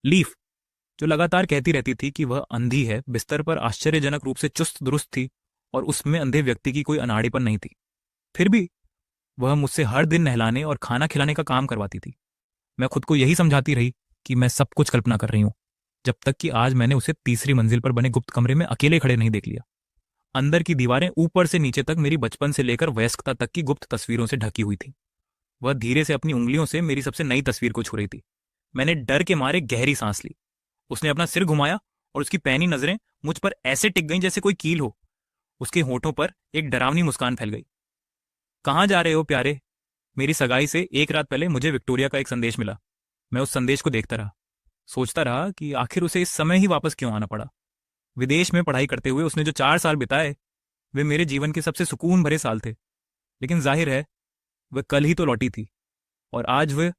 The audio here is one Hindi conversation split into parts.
लीफ, जो लगातार कहती रहती थी कि वह अंधी है, बिस्तर पर आश्चर्यजनक रूप से चुस्त दुरुस्त थी और उसमें अंधे व्यक्ति की कोई अनाड़ीपन नहीं थी। फिर भी वह मुझसे हर दिन नहलाने और खाना खिलाने का काम करवाती थी। मैं खुद को यही समझाती रही कि मैं सब कुछ कल्पना कर रही हूं, जब तक कि आज मैंने उसे तीसरी मंजिल पर बने गुप्त कमरे में अकेले खड़े नहीं देख लिया। अंदर की दीवारें ऊपर से नीचे तक मेरी बचपन से लेकर वयस्कता तक की गुप्त तस्वीरों से ढकी हुई थी। वह धीरे से अपनी उंगलियों से मेरी सबसे नई तस्वीर को छू रही थी। मैंने डर के मारे गहरी सांस ली। उसने अपना सिर घुमाया और उसकी पैनी नजरें मुझ पर ऐसे टिक गईं जैसे कोई कील हो। उसके होठों पर एक डरावनी मुस्कान फैल गई। कहाँ जा रहे हो प्यारे? मेरी सगाई से एक रात पहले मुझे विक्टोरिया का एक संदेश मिला। मैं उस संदेश को देखता रहा, सोचता रहा कि आखिर उसे इस समय ही वापस क्यों आना पड़ा। विदेश में पढ़ाई करते हुए उसने जो 4 साल बिताए, वे मेरे जीवन के सबसे सुकून भरे साल थे। लेकिन जाहिर है, वह कल ही तो लौटी थी और आज वह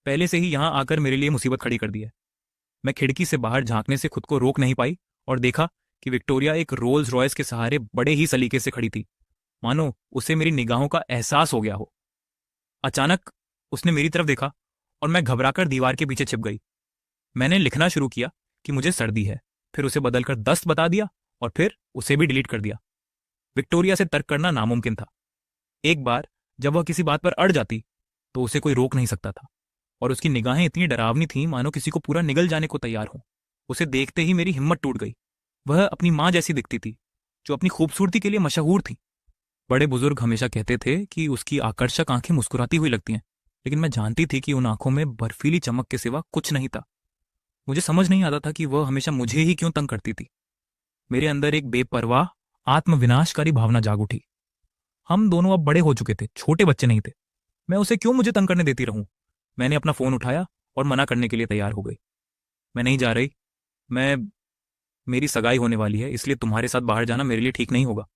पहले से ही यहां आकर मेरे लिए मुसीबत खड़ी कर दी है। मैं खिड़की से बाहर झांकने से खुद को रोक नहीं पाई और देखा कि विक्टोरिया एक रोल्स रॉयस के सहारे बड़े ही सलीके से खड़ी थी, मानो उसे मेरी निगाहों का एहसास हो गया हो। अचानक उसने मेरी तरफ देखा और मैं घबराकर दीवार के पीछे छिप गई। मैंने लिखना शुरू किया कि मुझे सर्दी है, फिर उसे बदलकर दस्त बता दिया और फिर उसे भी डिलीट कर दिया। विक्टोरिया से तर्क करना नामुमकिन था। एक बार जब वह किसी बात पर अड़ जाती तो उसे कोई रोक नहीं सकता था, और उसकी निगाहें इतनी डरावनी थीं मानो किसी को पूरा निगल जाने को तैयार हो। उसे देखते ही मेरी हिम्मत टूट गई। वह अपनी मां जैसी दिखती थी, जो अपनी खूबसूरती के लिए मशहूर थी। बड़े बुजुर्ग हमेशा कहते थे कि उसकी आकर्षक आंखें मुस्कुराती हुई लगती हैं, लेकिन मैं जानती थी कि उन आंखों में बर्फीली चमक के सिवा कुछ नहीं था। मुझे समझ नहीं आता था कि वह हमेशा मुझे ही क्यों तंग करती थी। मेरे अंदर एक बेपरवाह आत्मविनाशकारी भावना जाग उठी। हम दोनों अब बड़े हो चुके थे, छोटे बच्चे नहीं थे। मैं उसे क्यों मुझे तंग करने देती रहूं? मैंने अपना फोन उठाया और मना करने के लिए तैयार हो गई। मैं नहीं जा रही। मैं मेरी सगाई होने वाली है, इसलिए तुम्हारे साथ बाहर जाना मेरे लिए ठीक नहीं होगा।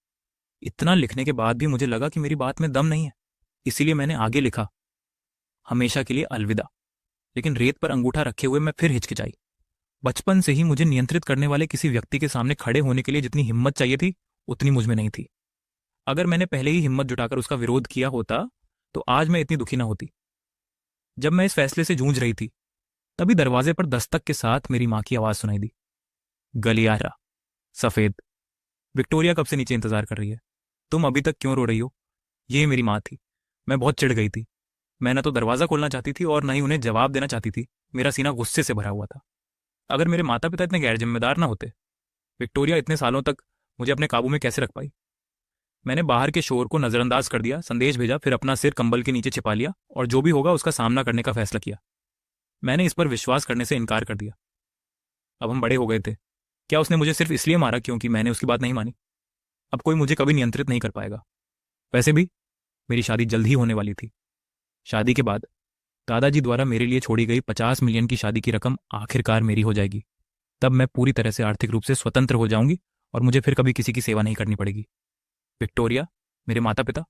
इतना लिखने के बाद भी मुझे लगा कि मेरी बात में दम नहीं है, इसीलिए मैंने आगे लिखा, हमेशा के लिए अलविदा। लेकिन रेत पर अंगूठा रखे हुए मैं फिर हिचकिचाई। बचपन से ही मुझे नियंत्रित करने वाले किसी व्यक्ति के सामने खड़े होने के लिए जितनी हिम्मत चाहिए थी, उतनी मुझ में नहीं थी। अगर मैंने पहले ही हिम्मत जुटाकर उसका विरोध किया होता तो आज मैं इतनी दुखी ना होती। जब मैं इस फैसले से जूझ रही थी, तभी दरवाजे पर दस्तक के साथ मेरी मां की आवाज सुनाई दी। गलियारा, सफेद। विक्टोरिया कब से नीचे इंतजार कर रही है। तुम अभी तक क्यों रो रही हो? ये मेरी मां थी। मैं बहुत चिढ़ गई थी। मैं न तो दरवाजा खोलना चाहती थी और न ही उन्हें जवाब देना चाहती थी। मेरा सीना गुस्से से भरा हुआ था। अगर मेरे माता पिता इतने गैर जिम्मेदार ना होते, विक्टोरिया इतने सालों तक मुझे अपने काबू में कैसे रख पाई? मैंने बाहर के शोर को नजरअंदाज कर दिया, संदेश भेजा, फिर अपना सिर कंबल के नीचे छिपा लिया और जो भी होगा उसका सामना करने का फैसला किया। मैंने इस पर विश्वास करने से इनकार कर दिया। अब हम बड़े हो गए थे। क्या उसने मुझे सिर्फ इसलिए मारा क्योंकि मैंने उसकी बात नहीं मानी? अब कोई मुझे कभी नियंत्रित नहीं कर पाएगा। वैसे भी मेरी शादी जल्द ही होने वाली थी। शादी के बाद दादाजी द्वारा मेरे लिए छोड़ी गई 50 मिलियन की शादी की रकम आखिरकार मेरी हो जाएगी। तब मैं पूरी तरह से आर्थिक रूप से स्वतंत्र हो जाऊंगी और मुझे फिर कभी किसी की सेवा नहीं करनी पड़ेगी। विक्टोरिया, मेरे माता पिता,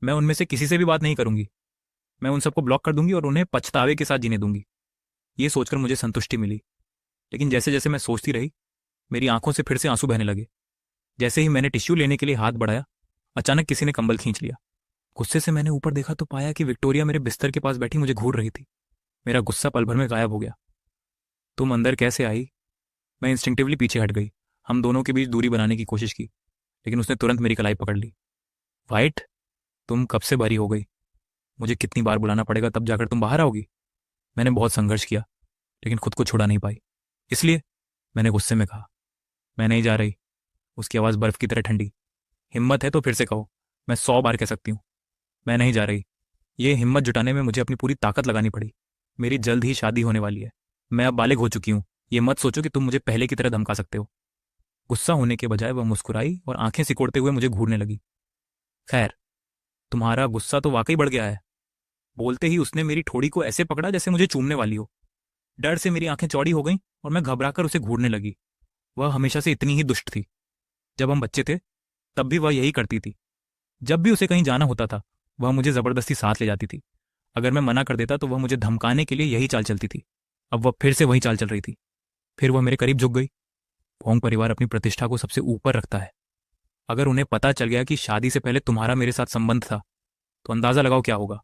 मैं उनमें से किसी से भी बात नहीं करूंगी। मैं उन सबको ब्लॉक कर दूंगी और उन्हें पछतावे के साथ जीने दूंगी। ये सोचकर मुझे संतुष्टि मिली। लेकिन जैसे जैसे मैं सोचती रही, मेरी आंखों से फिर से आंसू बहने लगे। जैसे ही मैंने टिश्यू लेने के लिए हाथ बढ़ाया, अचानक किसी ने कंबल खींच लिया। गुस्से से मैंने ऊपर देखा तो पाया कि विक्टोरिया मेरे बिस्तर के पास बैठी मुझे घूर रही थी। मेरा गुस्सा पल भर में गायब हो गया। तुम अंदर कैसे आई? मैं इंस्टिंक्टिवली पीछे हट गई। हम दोनों के बीच दूरी बनाने की कोशिश की, लेकिन उसने तुरंत मेरी कलाई पकड़ ली। वाइट, तुम कब से भरी हो गई? मुझे कितनी बार बुलाना पड़ेगा तब जाकर तुम बाहर आओगी? मैंने बहुत संघर्ष किया, लेकिन खुद को छुड़ा नहीं पाई। इसलिए मैंने गुस्से में कहा, मैं नहीं जा रही। उसकी आवाज़ बर्फ की तरह ठंडी। हिम्मत है तो फिर से कहो, मैं 100 बार कह सकती हूँ, मैं नहीं जा रही। ये हिम्मत जुटाने में मुझे अपनी पूरी ताकत लगानी पड़ी। मेरी जल्द ही शादी होने वाली है। मैं अब बालिग हो चुकी हूँ। ये मत सोचो कि तुम मुझे पहले की तरह धमका सकते हो। गुस्सा होने के बजाय वह मुस्कुराई और आंखें सिकोड़ते हुए मुझे घूरने लगी। खैर, तुम्हारा गुस्सा तो वाकई बढ़ गया है। बोलते ही उसने मेरी ठोड़ी को ऐसे पकड़ा जैसे मुझे चूमने वाली हो। डर से मेरी आंखें चौड़ी हो गईं और मैं घबराकर उसे घूरने लगी। वह हमेशा से इतनी ही दुष्ट थी। जब हम बच्चे थे तब भी वह यही करती थी। जब भी उसे कहीं जाना होता था, वह मुझे जबरदस्ती साथ ले जाती थी। अगर मैं मना कर देता तो वह मुझे धमकाने के लिए यही चाल चलती थी। अब वह फिर से वही चाल चल रही थी। फिर वह मेरे करीब झुक गई। पोंग परिवार अपनी प्रतिष्ठा को सबसे ऊपर रखता है। अगर उन्हें पता चल गया कि शादी से पहले तुम्हारा मेरे साथ संबंध था, तो अंदाजा लगाओ क्या होगा।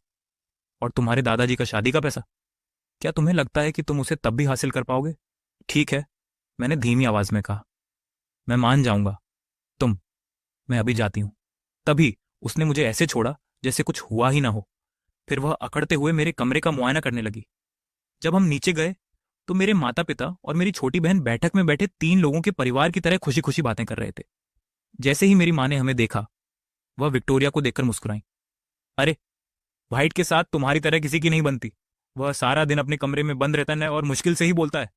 और तुम्हारे दादाजी का शादी का पैसा क्या तुम्हें लगता है कि तुम उसे तब भी हासिल कर पाओगे? ठीक है, मैंने धीमी आवाज में कहा। मैं मान जाऊंगा। तुम मैं अभी जाती हूं। तभी उसने मुझे ऐसे छोड़ा जैसे कुछ हुआ ही ना हो। फिर वह अकड़ते हुए मेरे कमरे का मुआयना करने लगी। जब हम नीचे गए तो मेरे माता पिता और मेरी छोटी बहन बैठक में बैठे 3 लोगों के परिवार की तरह खुशी खुशी बातें कर रहे थे। जैसे ही मेरी माँ ने हमें देखा, वह विक्टोरिया को देखकर मुस्कुराई। अरे, व्हाइट के साथ तुम्हारी तरह किसी की नहीं बनती। वह सारा दिन अपने कमरे में बंद रहता है और मुश्किल से ही बोलता है।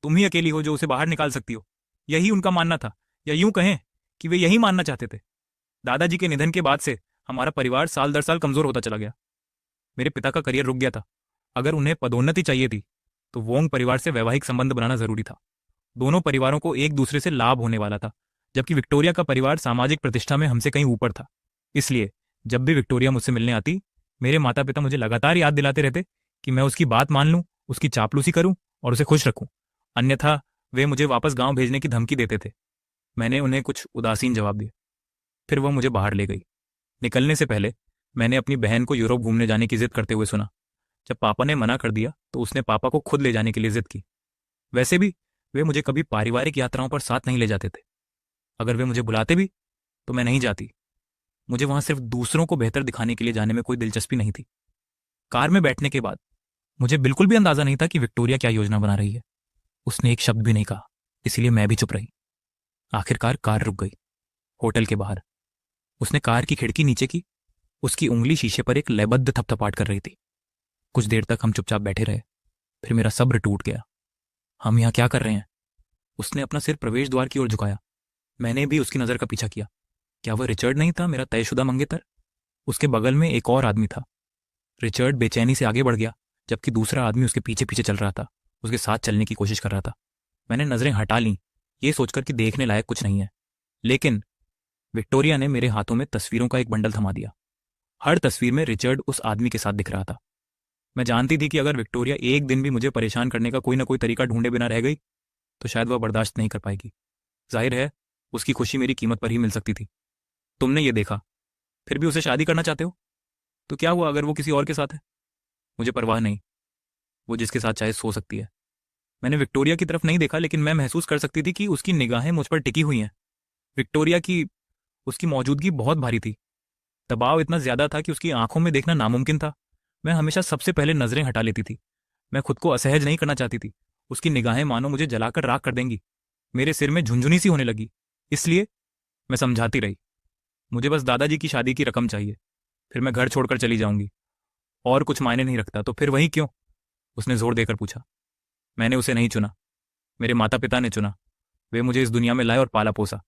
तुम ही अकेली हो जो उसे बाहर निकाल सकती हो। यही उनका मानना था, या यूं कहें कि वे यही मानना चाहते थे। दादाजी के निधन के बाद से हमारा परिवार साल दर साल कमजोर होता चला गया। मेरे पिता का करियर रुक गया था। अगर उन्हें पदोन्नति चाहिए थी तो वोंग परिवार से वैवाहिक संबंध बनाना जरूरी था। दोनों परिवारों को एक दूसरे से लाभ होने वाला था, जबकि विक्टोरिया का परिवार सामाजिक प्रतिष्ठा में हमसे कहीं ऊपर था। इसलिए जब भी विक्टोरिया मुझसे मिलने आती, मेरे माता पिता मुझे लगातार याद दिलाते रहते कि मैं उसकी बात मान लूं, उसकी चापलूसी करूं और उसे खुश रखूं। अन्यथा वे मुझे वापस गांव भेजने की धमकी देते थे। मैंने उन्हें कुछ उदासीन जवाब दिया। फिर वह मुझे बाहर ले गई। निकलने से पहले मैंने अपनी बहन को यूरोप घूमने जाने की जिद करते हुए सुना। जब पापा ने मना कर दिया तो उसने पापा को खुद ले जाने के लिए जिद की। वैसे भी वे मुझे कभी पारिवारिक यात्राओं पर साथ नहीं ले जाते थे। अगर वे मुझे बुलाते भी तो मैं नहीं जाती। मुझे वहां सिर्फ दूसरों को बेहतर दिखाने के लिए जाने में कोई दिलचस्पी नहीं थी। कार में बैठने के बाद मुझे बिल्कुल भी अंदाजा नहीं था कि विक्टोरिया क्या योजना बना रही है। उसने एक शब्द भी नहीं कहा, इसलिए मैं भी चुप रही। आखिरकार कार रुक गई। होटल के बाहर उसने कार की खिड़की नीचे की। उसकी उंगली शीशे पर एक लयबद्ध थपथपाट कर रही थी। कुछ देर तक हम चुपचाप बैठे रहे। फिर मेरा सब्र टूट गया। हम यहाँ क्या कर रहे हैं? उसने अपना सिर प्रवेश द्वार की ओर झुकाया। मैंने भी उसकी नजर का पीछा किया। क्या वह रिचर्ड नहीं था, मेरा तयशुदा मंगेतर? उसके बगल में एक और आदमी था। रिचर्ड बेचैनी से आगे बढ़ गया, जबकि दूसरा आदमी उसके पीछे पीछे चल रहा था, उसके साथ चलने की कोशिश कर रहा था। मैंने नजरें हटा लीं, ये सोचकर कि देखने लायक कुछ नहीं है। लेकिन विक्टोरिया ने मेरे हाथों में तस्वीरों का एक बंडल थमा दिया। हर तस्वीर में रिचर्ड उस आदमी के साथ दिख रहा था। मैं जानती थी कि अगर विक्टोरिया एक दिन भी मुझे परेशान करने का कोई ना कोई तरीका ढूंढे बिना रह गई तो शायद वह बर्दाश्त नहीं कर पाएगी। जाहिर है, उसकी खुशी मेरी कीमत पर ही मिल सकती थी। तुमने ये देखा, फिर भी उसे शादी करना चाहते हो? तो क्या हुआ अगर वो किसी और के साथ है? मुझे परवाह नहीं, वो जिसके साथ चाहे सो सकती है। मैंने विक्टोरिया की तरफ नहीं देखा, लेकिन मैं महसूस कर सकती थी कि उसकी निगाहें मुझ पर टिकी हुई हैं। विक्टोरिया की उसकी मौजूदगी बहुत भारी थी। दबाव इतना ज्यादा था कि उसकी आंखों में देखना नामुमकिन था। मैं हमेशा सबसे पहले नजरें हटा लेती थी। मैं खुद को असहज नहीं करना चाहती थी। उसकी निगाहें मानो मुझे जलाकर राख कर देंगी। मेरे सिर में झुंझुनी सी होने लगी। इसलिए मैं समझाती रही, मुझे बस दादाजी की शादी की रकम चाहिए, फिर मैं घर छोड़कर चली जाऊंगी। और कुछ मायने नहीं रखता तो फिर वही क्यों? उसने जोर देकर पूछा। मैंने उसे नहीं चुना, मेरे माता पिता ने चुना। वे मुझे इस दुनिया में लाए और पाला पोसा।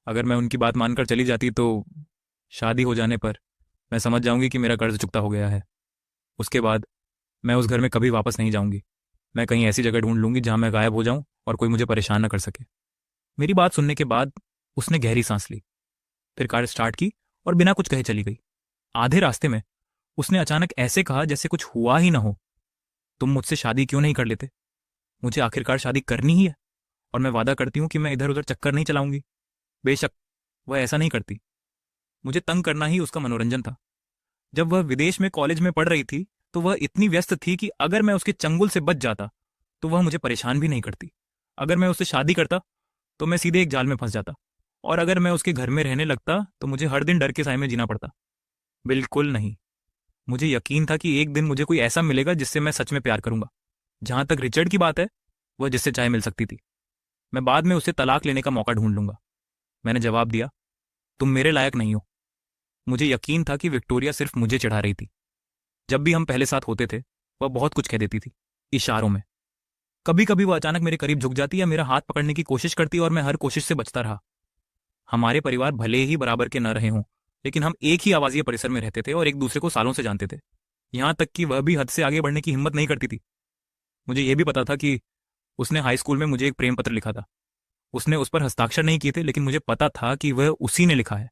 अगर मैं उनकी बात मानकर चली जाती तो शादी हो जाने पर मैं समझ जाऊंगी कि मेरा कर्ज चुकता हो गया है। उसके बाद मैं उस घर में कभी वापस नहीं जाऊंगी। मैं कहीं ऐसी जगह ढूंढ लूंगी जहां मैं गायब हो जाऊं और कोई मुझे परेशान न कर सके। मेरी बात सुनने के बाद उसने गहरी सांस ली, फिर कार स्टार्ट की और बिना कुछ कहे चली गई। आधे रास्ते में उसने अचानक ऐसे कहा जैसे कुछ हुआ ही ना हो। तुम मुझसे शादी क्यों नहीं कर लेते? मुझे आखिरकार शादी करनी ही है, और मैं वादा करती हूं कि मैं इधर उधर चक्कर नहीं चलाऊंगी। बेशक वह ऐसा नहीं करती। मुझे तंग करना ही उसका मनोरंजन था। जब वह विदेश में कॉलेज में पढ़ रही थी तो वह इतनी व्यस्त थी कि अगर मैं उसके चंगुल से बच जाता तो वह मुझे परेशान भी नहीं करती। अगर मैं उससे शादी करता तो मैं सीधे एक जाल में फंस जाता, और अगर मैं उसके घर में रहने लगता तो मुझे हर दिन डर के साए में जीना पड़ता। बिल्कुल नहीं। मुझे यकीन था कि एक दिन मुझे कोई ऐसा मिलेगा जिससे मैं सच में प्यार करूंगा। जहां तक रिचर्ड की बात है, वह जिससे चाहे मिल सकती थी। मैं बाद में उसे तलाक लेने का मौका ढूंढ लूंगा। मैंने जवाब दिया, तुम मेरे लायक नहीं हो। मुझे यकीन था कि विक्टोरिया सिर्फ मुझे चिढ़ा रही थी। जब भी हम पहले साथ होते थे वह बहुत कुछ कह देती थी, इशारों में। कभी कभी वह अचानक मेरे करीब झुक जाती या मेरा हाथ पकड़ने की कोशिश करती, और मैं हर कोशिश से बचता रहा। हमारे परिवार भले ही बराबर के न रहे हों, लेकिन हम एक ही आवासीय परिसर में रहते थे और एक दूसरे को सालों से जानते थे। यहां तक कि वह भी हद से आगे बढ़ने की हिम्मत नहीं करती थी। मुझे यह भी पता था कि उसने हाई स्कूल में मुझे एक प्रेम पत्र लिखा था। उसने उस पर हस्ताक्षर नहीं किए थे, लेकिन मुझे पता था कि वह उसी ने लिखा है।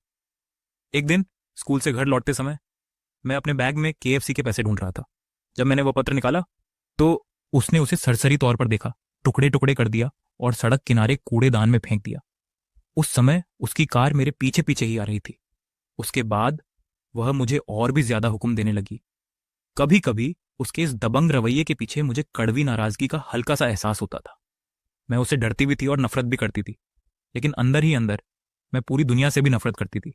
एक दिन स्कूल से घर लौटते समय मैं अपने बैग में केएफसी के पैसे ढूंढ रहा था। जब मैंने वह पत्र निकाला तो उसने उसे सरसरी तौर पर देखा, टुकड़े टुकड़े कर दिया और सड़क किनारे कूड़ेदान में फेंक दिया। उस समय उसकी कार मेरे पीछे पीछे ही आ रही थी। उसके बाद वह मुझे और भी ज्यादा हुक्म देने लगी। कभी कभी उसके इस दबंग रवैये के पीछे मुझे कड़वी नाराजगी का हल्का सा एहसास होता था। मैं उसे डरती भी थी और नफरत भी करती थी, लेकिन अंदर ही अंदर मैं पूरी दुनिया से भी नफरत करती थी।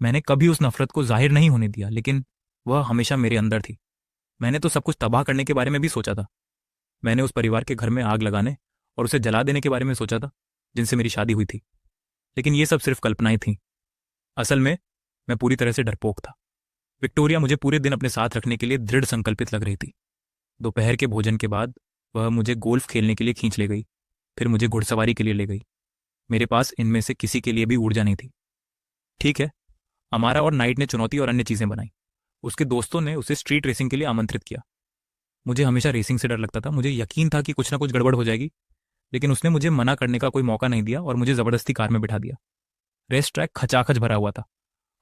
मैंने कभी उस नफरत को जाहिर नहीं होने दिया, लेकिन वह हमेशा मेरे अंदर थी। मैंने तो सब कुछ तबाह करने के बारे में भी सोचा था। मैंने उस परिवार के घर में आग लगाने और उसे जला देने के बारे में सोचा था जिनसे मेरी शादी हुई थी, लेकिन ये सब सिर्फ कल्पनाएं थीं। असल में मैं पूरी तरह से डरपोक था। विक्टोरिया मुझे पूरे दिन अपने साथ रखने के लिए दृढ़ संकल्पित लग रही थी। दोपहर के भोजन के बाद वह मुझे गोल्फ खेलने के लिए खींच ले गई, फिर मुझे घुड़सवारी के लिए ले गई। मेरे पास इनमें से किसी के लिए भी ऊर्जा नहीं थी। ठीक है, अमारा और नाइट ने चुनौती और अन्य चीजें बनाई। उसके दोस्तों ने उसे स्ट्रीट रेसिंग के लिए आमंत्रित किया। मुझे हमेशा रेसिंग से डर लगता था। मुझे यकीन था कि कुछ ना कुछ गड़बड़ हो जाएगी, लेकिन उसने मुझे मना करने का कोई मौका नहीं दिया और मुझे जबरदस्ती कार में बिठा दिया। रेस ट्रैक खचाखच भरा हुआ था।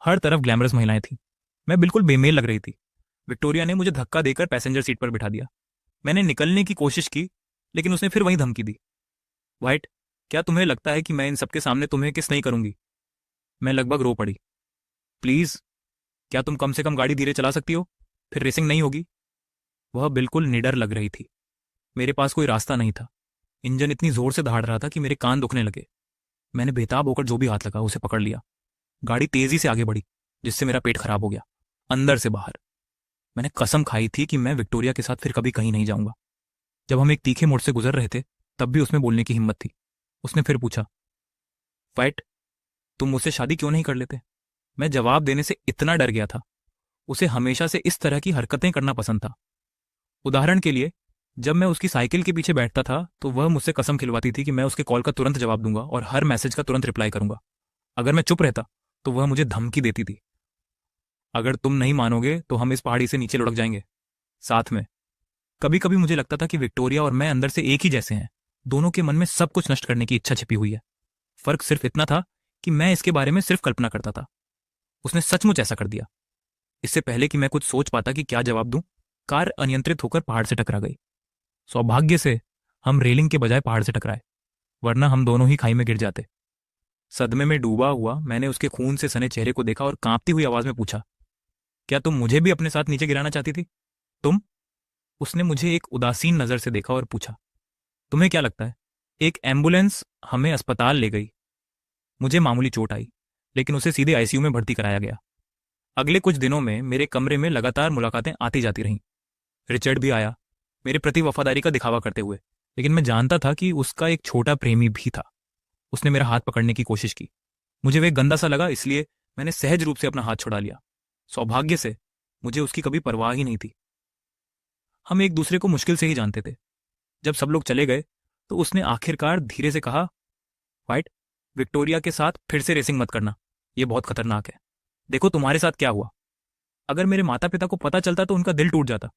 हर तरफ ग्लैमरस महिलाएं थीं। मैं बिल्कुल बेमेल लग रही थी। विक्टोरिया ने मुझे धक्का देकर पैसेंजर सीट पर बिठा दिया। मैंने निकलने की कोशिश की, लेकिन उसने फिर वही धमकी दी। वाइट, क्या तुम्हें लगता है कि मैं इन सबके सामने तुम्हें किस नहीं करूंगी? मैं लगभग रो पड़ी। प्लीज, क्या तुम कम से कम गाड़ी धीरे चला सकती हो? फिर रेसिंग नहीं होगी। वह बिल्कुल निडर लग रही थी। मेरे पास कोई रास्ता नहीं था। इंजन इतनी जोर से दहाड़ रहा था कि मेरे कान दुखने लगे। मैंने बेताब होकर जो भी हाथ लगा उसे पकड़ लिया। गाड़ी तेजी से आगे बढ़ी, जिससे मेरा पेट खराब हो गया, अंदर से बाहर। मैंने कसम खाई थी कि मैं विक्टोरिया के साथ फिर कभी कहीं नहीं जाऊंगा। जब हम एक तीखे मोड़ से गुजर रहे थे, तब भी उसमें बोलने की हिम्मत थी। उसने फिर पूछा, फाइट, तुम मुझसे शादी क्यों नहीं कर लेते? मैं जवाब देने से इतना डर गया था। उसे हमेशा से इस तरह की हरकतें करना पसंद था। उदाहरण के लिए, जब मैं उसकी साइकिल के पीछे बैठता था तो वह मुझसे कसम खिलवाती थी कि मैं उसके कॉल का तुरंत जवाब दूंगा और हर मैसेज का तुरंत रिप्लाई करूंगा। अगर मैं चुप रहता तो वह मुझे धमकी देती थी, अगर तुम नहीं मानोगे तो हम इस पहाड़ी से नीचे लुढ़क जाएंगे साथ में। कभी कभी मुझे लगता था कि विक्टोरिया और मैं अंदर से एक ही जैसे हैं। दोनों के मन में सब कुछ नष्ट करने की इच्छा छिपी हुई है। फर्क सिर्फ इतना था कि मैं इसके बारे में सिर्फ कल्पना करता था। उसने सचमुच ऐसा कर दिया। इससे पहले कि मैं कुछ सोच पाता कि क्या जवाब दूं, कार अनियंत्रित होकर पहाड़ से टकरा गई। सौभाग्य से हम रेलिंग के बजाय पहाड़ से टकराए, वरना हम दोनों ही खाई में गिर जाते। सदमे में डूबा हुआ मैंने उसके खून से सने चेहरे को देखा और कांपती हुई आवाज में पूछा, क्या तुम मुझे भी अपने साथ नीचे गिराना चाहती थी? तुम? उसने मुझे एक उदासीन नजर से देखा और पूछा, तुम्हें क्या लगता है? एक एम्बुलेंस हमें अस्पताल ले गई। मुझे मामूली चोट आई, लेकिन उसे सीधे आईसीयू में भर्ती कराया गया। अगले कुछ दिनों में मेरे कमरे में लगातार मुलाकातें आती जाती रहीं। रिचर्ड भी आया, मेरे प्रति वफादारी का दिखावा करते हुए, लेकिन मैं जानता था कि उसका एक छोटा प्रेमी भी था। उसने मेरा हाथ पकड़ने की कोशिश की। मुझे वह गंदा सा लगा, इसलिए मैंने सहज रूप से अपना हाथ छुड़ा लिया। सौभाग्य से मुझे उसकी कभी परवाह ही नहीं थी। हम एक दूसरे को मुश्किल से ही जानते थे। जब सब लोग चले गए तो उसने आखिरकार धीरे से कहा, वाइट, विक्टोरिया के साथ फिर से रेसिंग मत करना, यह बहुत खतरनाक है। देखो तुम्हारे साथ क्या हुआ। अगर मेरे माता पिता को पता चलता तो उनका दिल टूट जाता।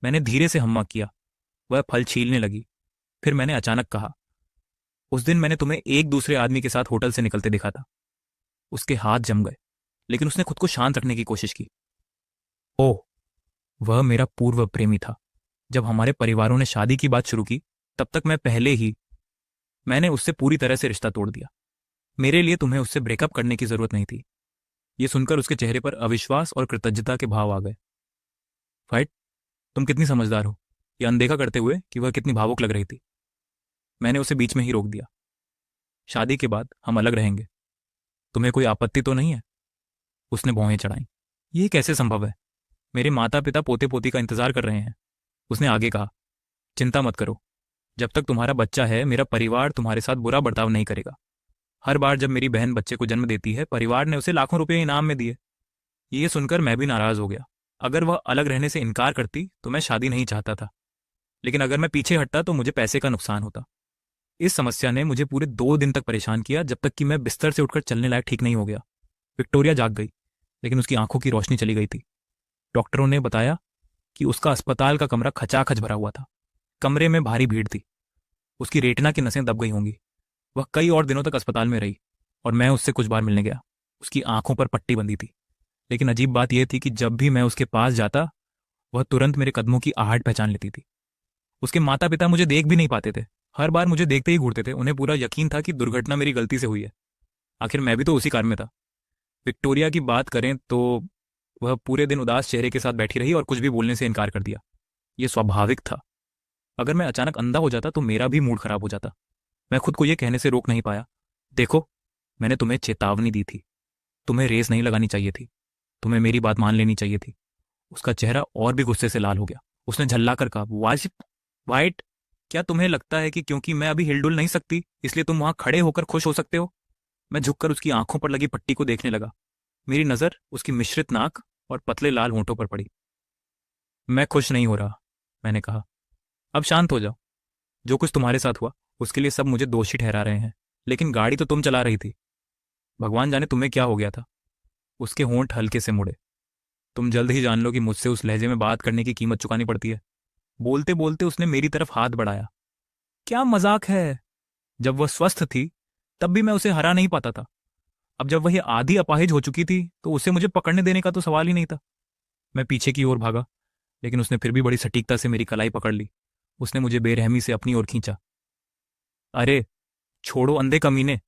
मैंने धीरे से हम्मा किया। वह फल छीलने लगी। फिर मैंने अचानक कहा, उस दिन मैंने तुम्हें एक दूसरे आदमी के साथ होटल से निकलते देखा था। उसके हाथ जम गए, लेकिन उसने खुद को शांत रखने की कोशिश की। ओह, वह मेरा पूर्व प्रेमी था। जब हमारे परिवारों ने शादी की बात शुरू की, तब तक मैंने उससे पूरी तरह से रिश्ता तोड़ दिया। मेरे लिए तुम्हें उससे ब्रेकअप करने की जरूरत नहीं थी। यह सुनकर उसके चेहरे पर अविश्वास और कृतज्ञता के भाव आ गए। फाइट, तुम कितनी समझदार हो, यह अनदेखा करते हुए कि वह कितनी भावुक लग रही थी। मैंने उसे बीच में ही रोक दिया। शादी के बाद हम अलग रहेंगे, तुम्हें कोई आपत्ति तो नहीं है? उसने भौहें चढ़ाई। यह कैसे संभव है? मेरे माता पिता पोते पोती का इंतजार कर रहे हैं। उसने आगे कहा, चिंता मत करो, जब तक तुम्हारा बच्चा है मेरा परिवार तुम्हारे साथ बुरा बर्ताव नहीं करेगा। हर बार जब मेरी बहन बच्चे को जन्म देती है, परिवार ने उसे लाखों रुपए इनाम में दिए। ये सुनकर मैं भी नाराज हो गया। अगर वह अलग रहने से इनकार करती तो मैं शादी नहीं चाहता था, लेकिन अगर मैं पीछे हटता तो मुझे पैसे का नुकसान होता। इस समस्या ने मुझे पूरे 2 दिन तक परेशान किया, जब तक कि मैं बिस्तर से उठकर चलने लायक ठीक नहीं हो गया। विक्टोरिया जाग गई, लेकिन उसकी आंखों की रोशनी चली गई थी। डॉक्टरों ने बताया कि उसका अस्पताल का कमरा खचाखच भरा हुआ था। कमरे में भारी भीड़ थी। उसकी रेटिना की नसें दब गई होंगी। वह कई और दिनों तक अस्पताल में रही और मैं उससे कुछ बार मिलने गया। उसकी आंखों पर पट्टी बंधी थी, लेकिन अजीब बात यह थी कि जब भी मैं उसके पास जाता, वह तुरंत मेरे कदमों की आहट पहचान लेती थी। उसके माता पिता मुझे देख भी नहीं पाते थे। हर बार मुझे देखते ही घूरते थे। उन्हें पूरा यकीन था कि दुर्घटना मेरी गलती से हुई है। आखिर मैं भी तो उसी कार में था। विक्टोरिया की बात करें तो वह पूरे दिन उदास चेहरे के साथ बैठी रही और कुछ भी बोलने से इनकार कर दिया। ये स्वाभाविक था। अगर मैं अचानक अंधा हो जाता तो मेरा भी मूड खराब हो जाता। मैं खुद को यह कहने से रोक नहीं पाया, देखो, मैंने तुम्हें चेतावनी दी थी, तुम्हें रेस नहीं लगानी चाहिए थी, तुम्हें मेरी बात मान लेनी चाहिए थी। उसका चेहरा और भी गुस्से से लाल हो गया। उसने झल्ला कर कहा, वाजिब, वाइट, क्या तुम्हें लगता है कि क्योंकि मैं अभी हिलडुल नहीं सकती इसलिए तुम वहां खड़े होकर खुश हो सकते हो? मैं झुककर उसकी आंखों पर लगी पट्टी को देखने लगा। मेरी नजर उसकी मिश्रित नाक और पतले लाल होंठों पर पड़ी। मैं खुश नहीं हो रहा, मैंने कहा। अब शांत हो जाओ। जो कुछ तुम्हारे साथ हुआ उसके लिए सब मुझे दोषी ठहरा रहे हैं, लेकिन गाड़ी तो तुम चला रही थी। भगवान जाने तुम्हें क्या हो गया था। उसके होंठ हल्के से मुड़े। तुम जल्द ही जान लो कि मुझसे उस लहजे में बात करने की कीमत चुकानी पड़ती है। बोलते बोलते उसने मेरी तरफ हाथ बढ़ाया। क्या मजाक है। जब वह स्वस्थ थी तब भी मैं उसे हरा नहीं पाता था। अब जब वह आधी अपाहिज हो चुकी थी तो उसे मुझे पकड़ने देने का तो सवाल ही नहीं था। मैं पीछे की ओर भागा, लेकिन उसने फिर भी बड़ी सटीकता से मेरी कलाई पकड़ ली। उसने मुझे बेरहमी से अपनी ओर खींचा। अरे छोड़ो अंधे कमीने।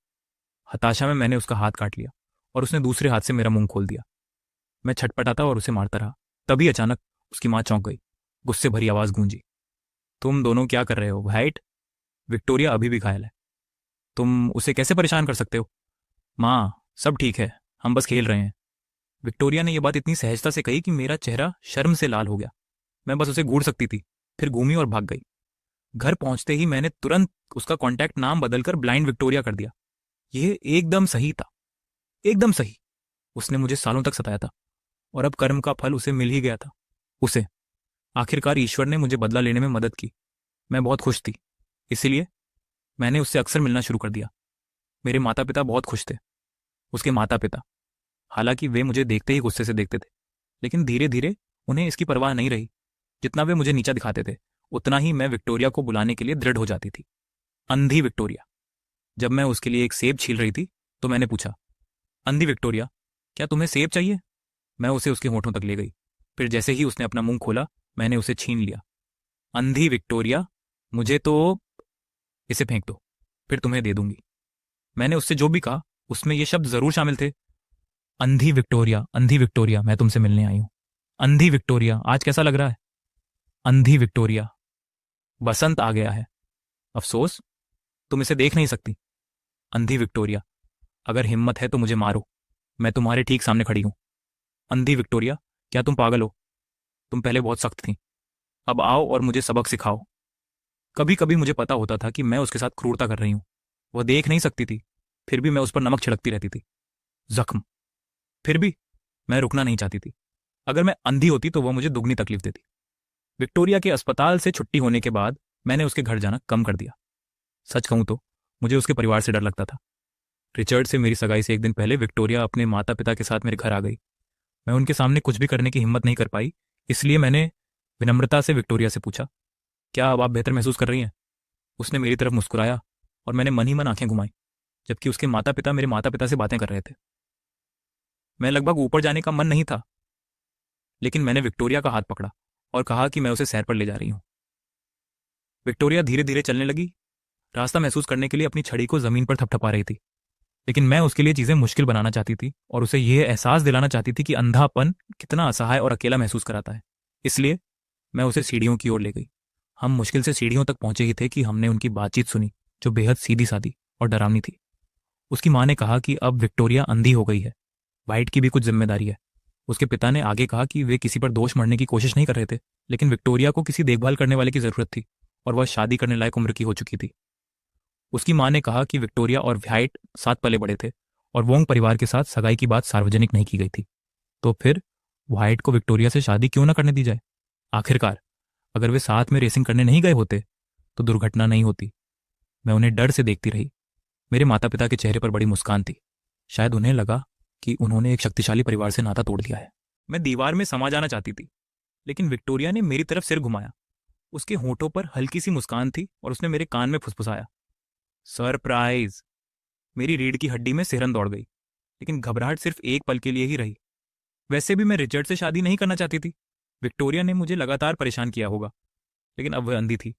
हताशा में मैंने उसका हाथ काट लिया और उसने दूसरे हाथ से मेरा मुंह खोल दिया। मैं छटपटाता और उसे मारता रहा। तभी अचानक उसकी मां चौंक गई। गुस्से भरी आवाज गूंजी, तुम दोनों क्या कर रहे हो वाइट? विक्टोरिया अभी भी घायल है, तुम उसे कैसे परेशान कर सकते हो? माँ, सब ठीक है, हम बस खेल रहे हैं। विक्टोरिया ने यह बात इतनी सहजता से कही कि मेरा चेहरा शर्म से लाल हो गया। मैं बस उसे घूर सकती थी, फिर घूमी और भाग गई। घर पहुंचते ही मैंने तुरंत उसका कॉन्टैक्ट नाम बदलकर ब्लाइंड विक्टोरिया कर दिया। यह एकदम सही था, एकदम सही। उसने मुझे सालों तक सताया था और अब कर्म का फल उसे मिल ही गया था। उसे आखिरकार ईश्वर ने मुझे बदला लेने में मदद की। मैं बहुत खुश थी, इसीलिए मैंने उससे अक्सर मिलना शुरू कर दिया। मेरे माता पिता बहुत खुश थे। उसके माता पिता, हालांकि वे मुझे देखते ही गुस्से से देखते थे, लेकिन धीरे धीरे उन्हें इसकी परवाह नहीं रही। जितना वे मुझे नीचा दिखाते थे उतना ही मैं विक्टोरिया को बुलाने के लिए दृढ़ हो जाती थी। अंधी विक्टोरिया। जब मैं उसके लिए एक सेब छील रही थी तो मैंने पूछा, अंधी विक्टोरिया, क्या तुम्हें सेब चाहिए? मैं उसे उसके होठों तक ले गई। फिर जैसे ही उसने अपना मुंह खोला मैंने उसे छीन लिया। अंधी विक्टोरिया, मुझे तो इसे फेंक दो, फिर तुम्हें दे दूंगी। मैंने उससे जो भी कहा उसमें ये शब्द जरूर शामिल थे। अंधी विक्टोरिया, मैं तुमसे मिलने आई हूं। अंधी विक्टोरिया, आज कैसा लग रहा है? अंधी विक्टोरिया, बसंत आ गया है। अफसोस तुम इसे देख नहीं सकती। अंधी विक्टोरिया, अगर हिम्मत है तो मुझे मारो, मैं तुम्हारे ठीक सामने खड़ी हूं। अंधी विक्टोरिया, क्या तुम पागल हो? तुम पहले बहुत सख्त थी, अब आओ और मुझे सबक सिखाओ। कभी कभी मुझे पता होता था कि मैं उसके साथ क्रूरता कर रही हूं। वह देख नहीं सकती थी, फिर भी मैं उस पर नमक छिड़कती रहती थी। जख्म। फिर भी मैं रुकना नहीं चाहती थी। अगर मैं अंधी होती तो वह मुझे दुगनी तकलीफ देती। विक्टोरिया के अस्पताल से छुट्टी होने के बाद मैंने उसके घर जाना कम कर दिया। सच कहूं तो मुझे उसके परिवार से डर लगता था। रिचर्ड से मेरी सगाई से एक दिन पहले विक्टोरिया अपने माता पिता के साथ मेरे घर आ गई। मैं उनके सामने कुछ भी करने की हिम्मत नहीं कर पाई, इसलिए मैंने विनम्रता से विक्टोरिया से पूछा, क्या अब आप बेहतर महसूस कर रही हैं? उसने मेरी तरफ मुस्कुराया और मैंने मन ही मन आंखें घुमाई, जबकि उसके माता पिता मेरे माता पिता से बातें कर रहे थे। मैं लगभग ऊपर जाने का मन नहीं था, लेकिन मैंने विक्टोरिया का हाथ पकड़ा और कहा कि मैं उसे सैर पर ले जा रही हूं। विक्टोरिया धीरे धीरे चलने लगी, रास्ता महसूस करने के लिए अपनी छड़ी को जमीन पर थपथपा रही थी। लेकिन मैं उसके लिए चीजें मुश्किल बनाना चाहती थी और उसे यह एहसास दिलाना चाहती थी कि अंधापन कितना असहाय और अकेला महसूस कराता है। इसलिए मैं उसे सीढ़ियों की ओर ले गई। हम मुश्किल से सीढ़ियों तक पहुंचे ही थे कि हमने उनकी बातचीत सुनी, जो बेहद सीधी सादी और डरावनी थी। उसकी मां ने कहा कि अब विक्टोरिया अंधी हो गई है, वाइट की भी कुछ जिम्मेदारी है। उसके पिता ने आगे कहा कि वे किसी पर दोष मढ़ने की कोशिश नहीं कर रहे थे, लेकिन विक्टोरिया को किसी देखभाल करने वाले की जरूरत थी और वह शादी करने लायक उम्र की हो चुकी थी। उसकी मां ने कहा कि विक्टोरिया और व्हाइट साथ पले बड़े थे और वोंग परिवार के साथ सगाई की बात सार्वजनिक नहीं की गई थी। तो फिर व्हाइट को विक्टोरिया से शादी क्यों ना करने दी जाए? आखिरकार अगर वे साथ में रेसिंग करने नहीं गए होते तो दुर्घटना नहीं होती। मैं उन्हें डर से देखती रही। मेरे माता पिता के चेहरे पर बड़ी मुस्कान थी। शायद उन्हें लगा कि उन्होंने एक शक्तिशाली परिवार से नाता तोड़ दिया है। मैं दीवार में समा जाना चाहती थी, लेकिन विक्टोरिया ने मेरी तरफ सिर घुमाया। उसके होठों पर हल्की सी मुस्कान थी और उसने मेरे कान में फुसफुसाया, सरप्राइज। मेरी रीढ़ की हड्डी में सिहरन दौड़ गई, लेकिन घबराहट सिर्फ एक पल के लिए ही रही। वैसे भी मैं रिचर्ड से शादी नहीं करना चाहती थी। विक्टोरिया ने मुझे लगातार परेशान किया होगा, लेकिन अब वह अंधी थी।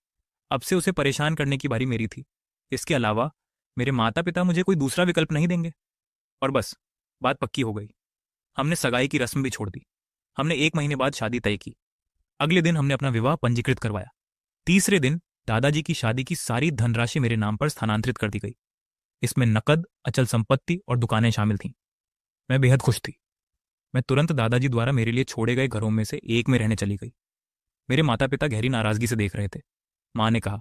अब से उसे परेशान करने की बारी मेरी थी। इसके अलावा मेरे माता पिता मुझे कोई दूसरा विकल्प नहीं देंगे। और बस बात पक्की हो गई। हमने सगाई की रस्म भी छोड़ दी। हमने 1 महीने बाद शादी तय की। अगले दिन हमने अपना विवाह पंजीकृत करवाया। तीसरे दिन दादाजी की शादी की सारी धनराशि मेरे नाम पर स्थानांतरित कर दी गई। इसमें नकद, अचल संपत्ति और दुकानें शामिल थीं। मैं बेहद खुश थी। मैं तुरंत दादाजी द्वारा मेरे लिए छोड़े गए घरों में से एक में रहने चली गई। मेरे माता पिता गहरी नाराजगी से देख रहे थे। माँ ने कहा,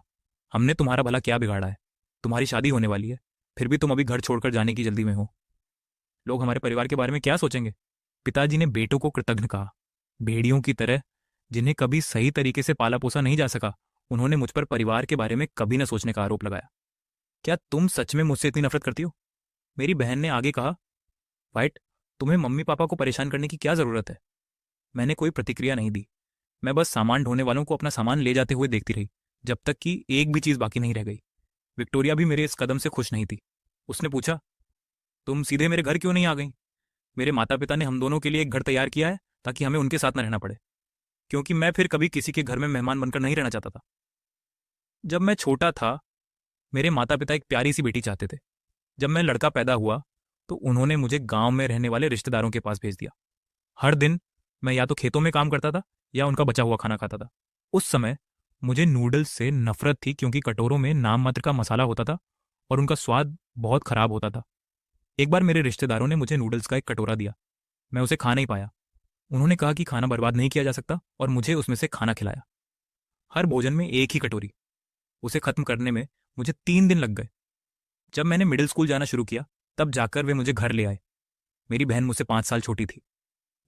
हमने तुम्हारा भला क्या बिगाड़ा है? तुम्हारी शादी होने वाली है, फिर भी तुम अभी घर छोड़कर जाने की जल्दी में हो। लोग हमारे परिवार के बारे में क्या सोचेंगे? पिताजी ने बेटों को कृतज्ञ कहा। भेड़ियों की तरह, जिन्हें कभी सही तरीके से पाला पोसा नहीं जा सका, उन्होंने मुझ पर परिवार के बारे में कभी न सोचने का आरोप लगाया। क्या तुम सच में मुझसे इतनी नफरत करती हो? मेरी बहन ने आगे कहा। वाइट, तुम्हें मम्मी पापा को परेशान करने की क्या जरूरत है? मैंने कोई प्रतिक्रिया नहीं दी। मैं बस सामान ढोने वालों को अपना सामान ले जाते हुए देखती रही, जब तक कि एक भी चीज बाकी नहीं रह गई। विक्टोरिया भी मेरे इस कदम से खुश नहीं थी। उसने पूछा, तुम सीधे मेरे घर क्यों नहीं आ गई? मेरे माता पिता ने हम दोनों के लिए एक घर तैयार किया है ताकि हमें उनके साथ न रहना पड़े, क्योंकि मैं फिर कभी किसी के घर में मेहमान बनकर नहीं रहना चाहता था। जब मैं छोटा था, मेरे माता पिता एक प्यारी सी बेटी चाहते थे। जब मैं लड़का पैदा हुआ तो उन्होंने मुझे गांव में रहने वाले रिश्तेदारों के पास भेज दिया। हर दिन मैं या तो खेतों में काम करता था या उनका बचा हुआ खाना खाता था। उस समय मुझे नूडल्स से नफरत थी, क्योंकि कटोरों में नाम मात्र का मसाला होता था और उनका स्वाद बहुत खराब होता था। एक बार मेरे रिश्तेदारों ने मुझे नूडल्स का एक कटोरा दिया। मैं उसे खा नहीं पाया। उन्होंने कहा कि खाना बर्बाद नहीं किया जा सकता और मुझे उसमें से खाना खिलाया। हर भोजन में एक ही कटोरी। उसे खत्म करने में मुझे 3 दिन लग गए। जब मैंने मिडिल स्कूल जाना शुरू किया, तब जाकर वे मुझे घर ले आए। मेरी बहन मुझसे 5 साल छोटी थी।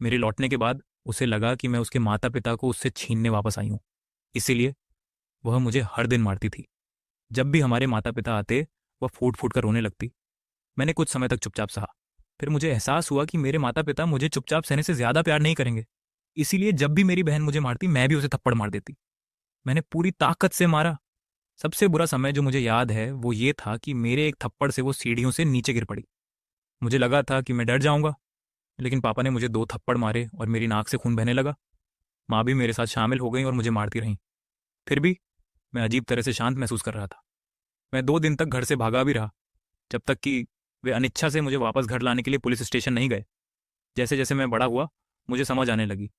मेरे लौटने के बाद उसे लगा कि मैं उसके माता पिता को उससे छीनने वापस आई हूं, इसीलिए वह मुझे हर दिन मारती थी। जब भी हमारे माता पिता आते, वह फूट फूट कर रोने लगती। मैंने कुछ समय तक चुपचाप सहा। फिर मुझे एहसास हुआ कि मेरे माता पिता मुझे चुपचाप सहने से ज्यादा प्यार नहीं करेंगे, इसीलिए जब भी मेरी बहन मुझे मारती, मैं भी उसे थप्पड़ मार देती। मैंने पूरी ताकत से मारा। सबसे बुरा समय जो मुझे याद है वो ये था कि मेरे एक थप्पड़ से वो सीढ़ियों से नीचे गिर पड़ी। मुझे लगा था कि मैं डर जाऊंगा, लेकिन पापा ने मुझे 2 थप्पड़ मारे और मेरी नाक से खून बहने लगा। माँ भी मेरे साथ शामिल हो गई और मुझे मारती रहीं। फिर भी मैं अजीब तरह से शांत महसूस कर रहा था। मैं 2 दिन तक घर से भागा भी रहा, जब तक कि वे अनिच्छा से मुझे वापस घर लाने के लिए पुलिस स्टेशन नहीं गए। जैसे जैसे मैं बड़ा हुआ, मुझे समझ आने लगी।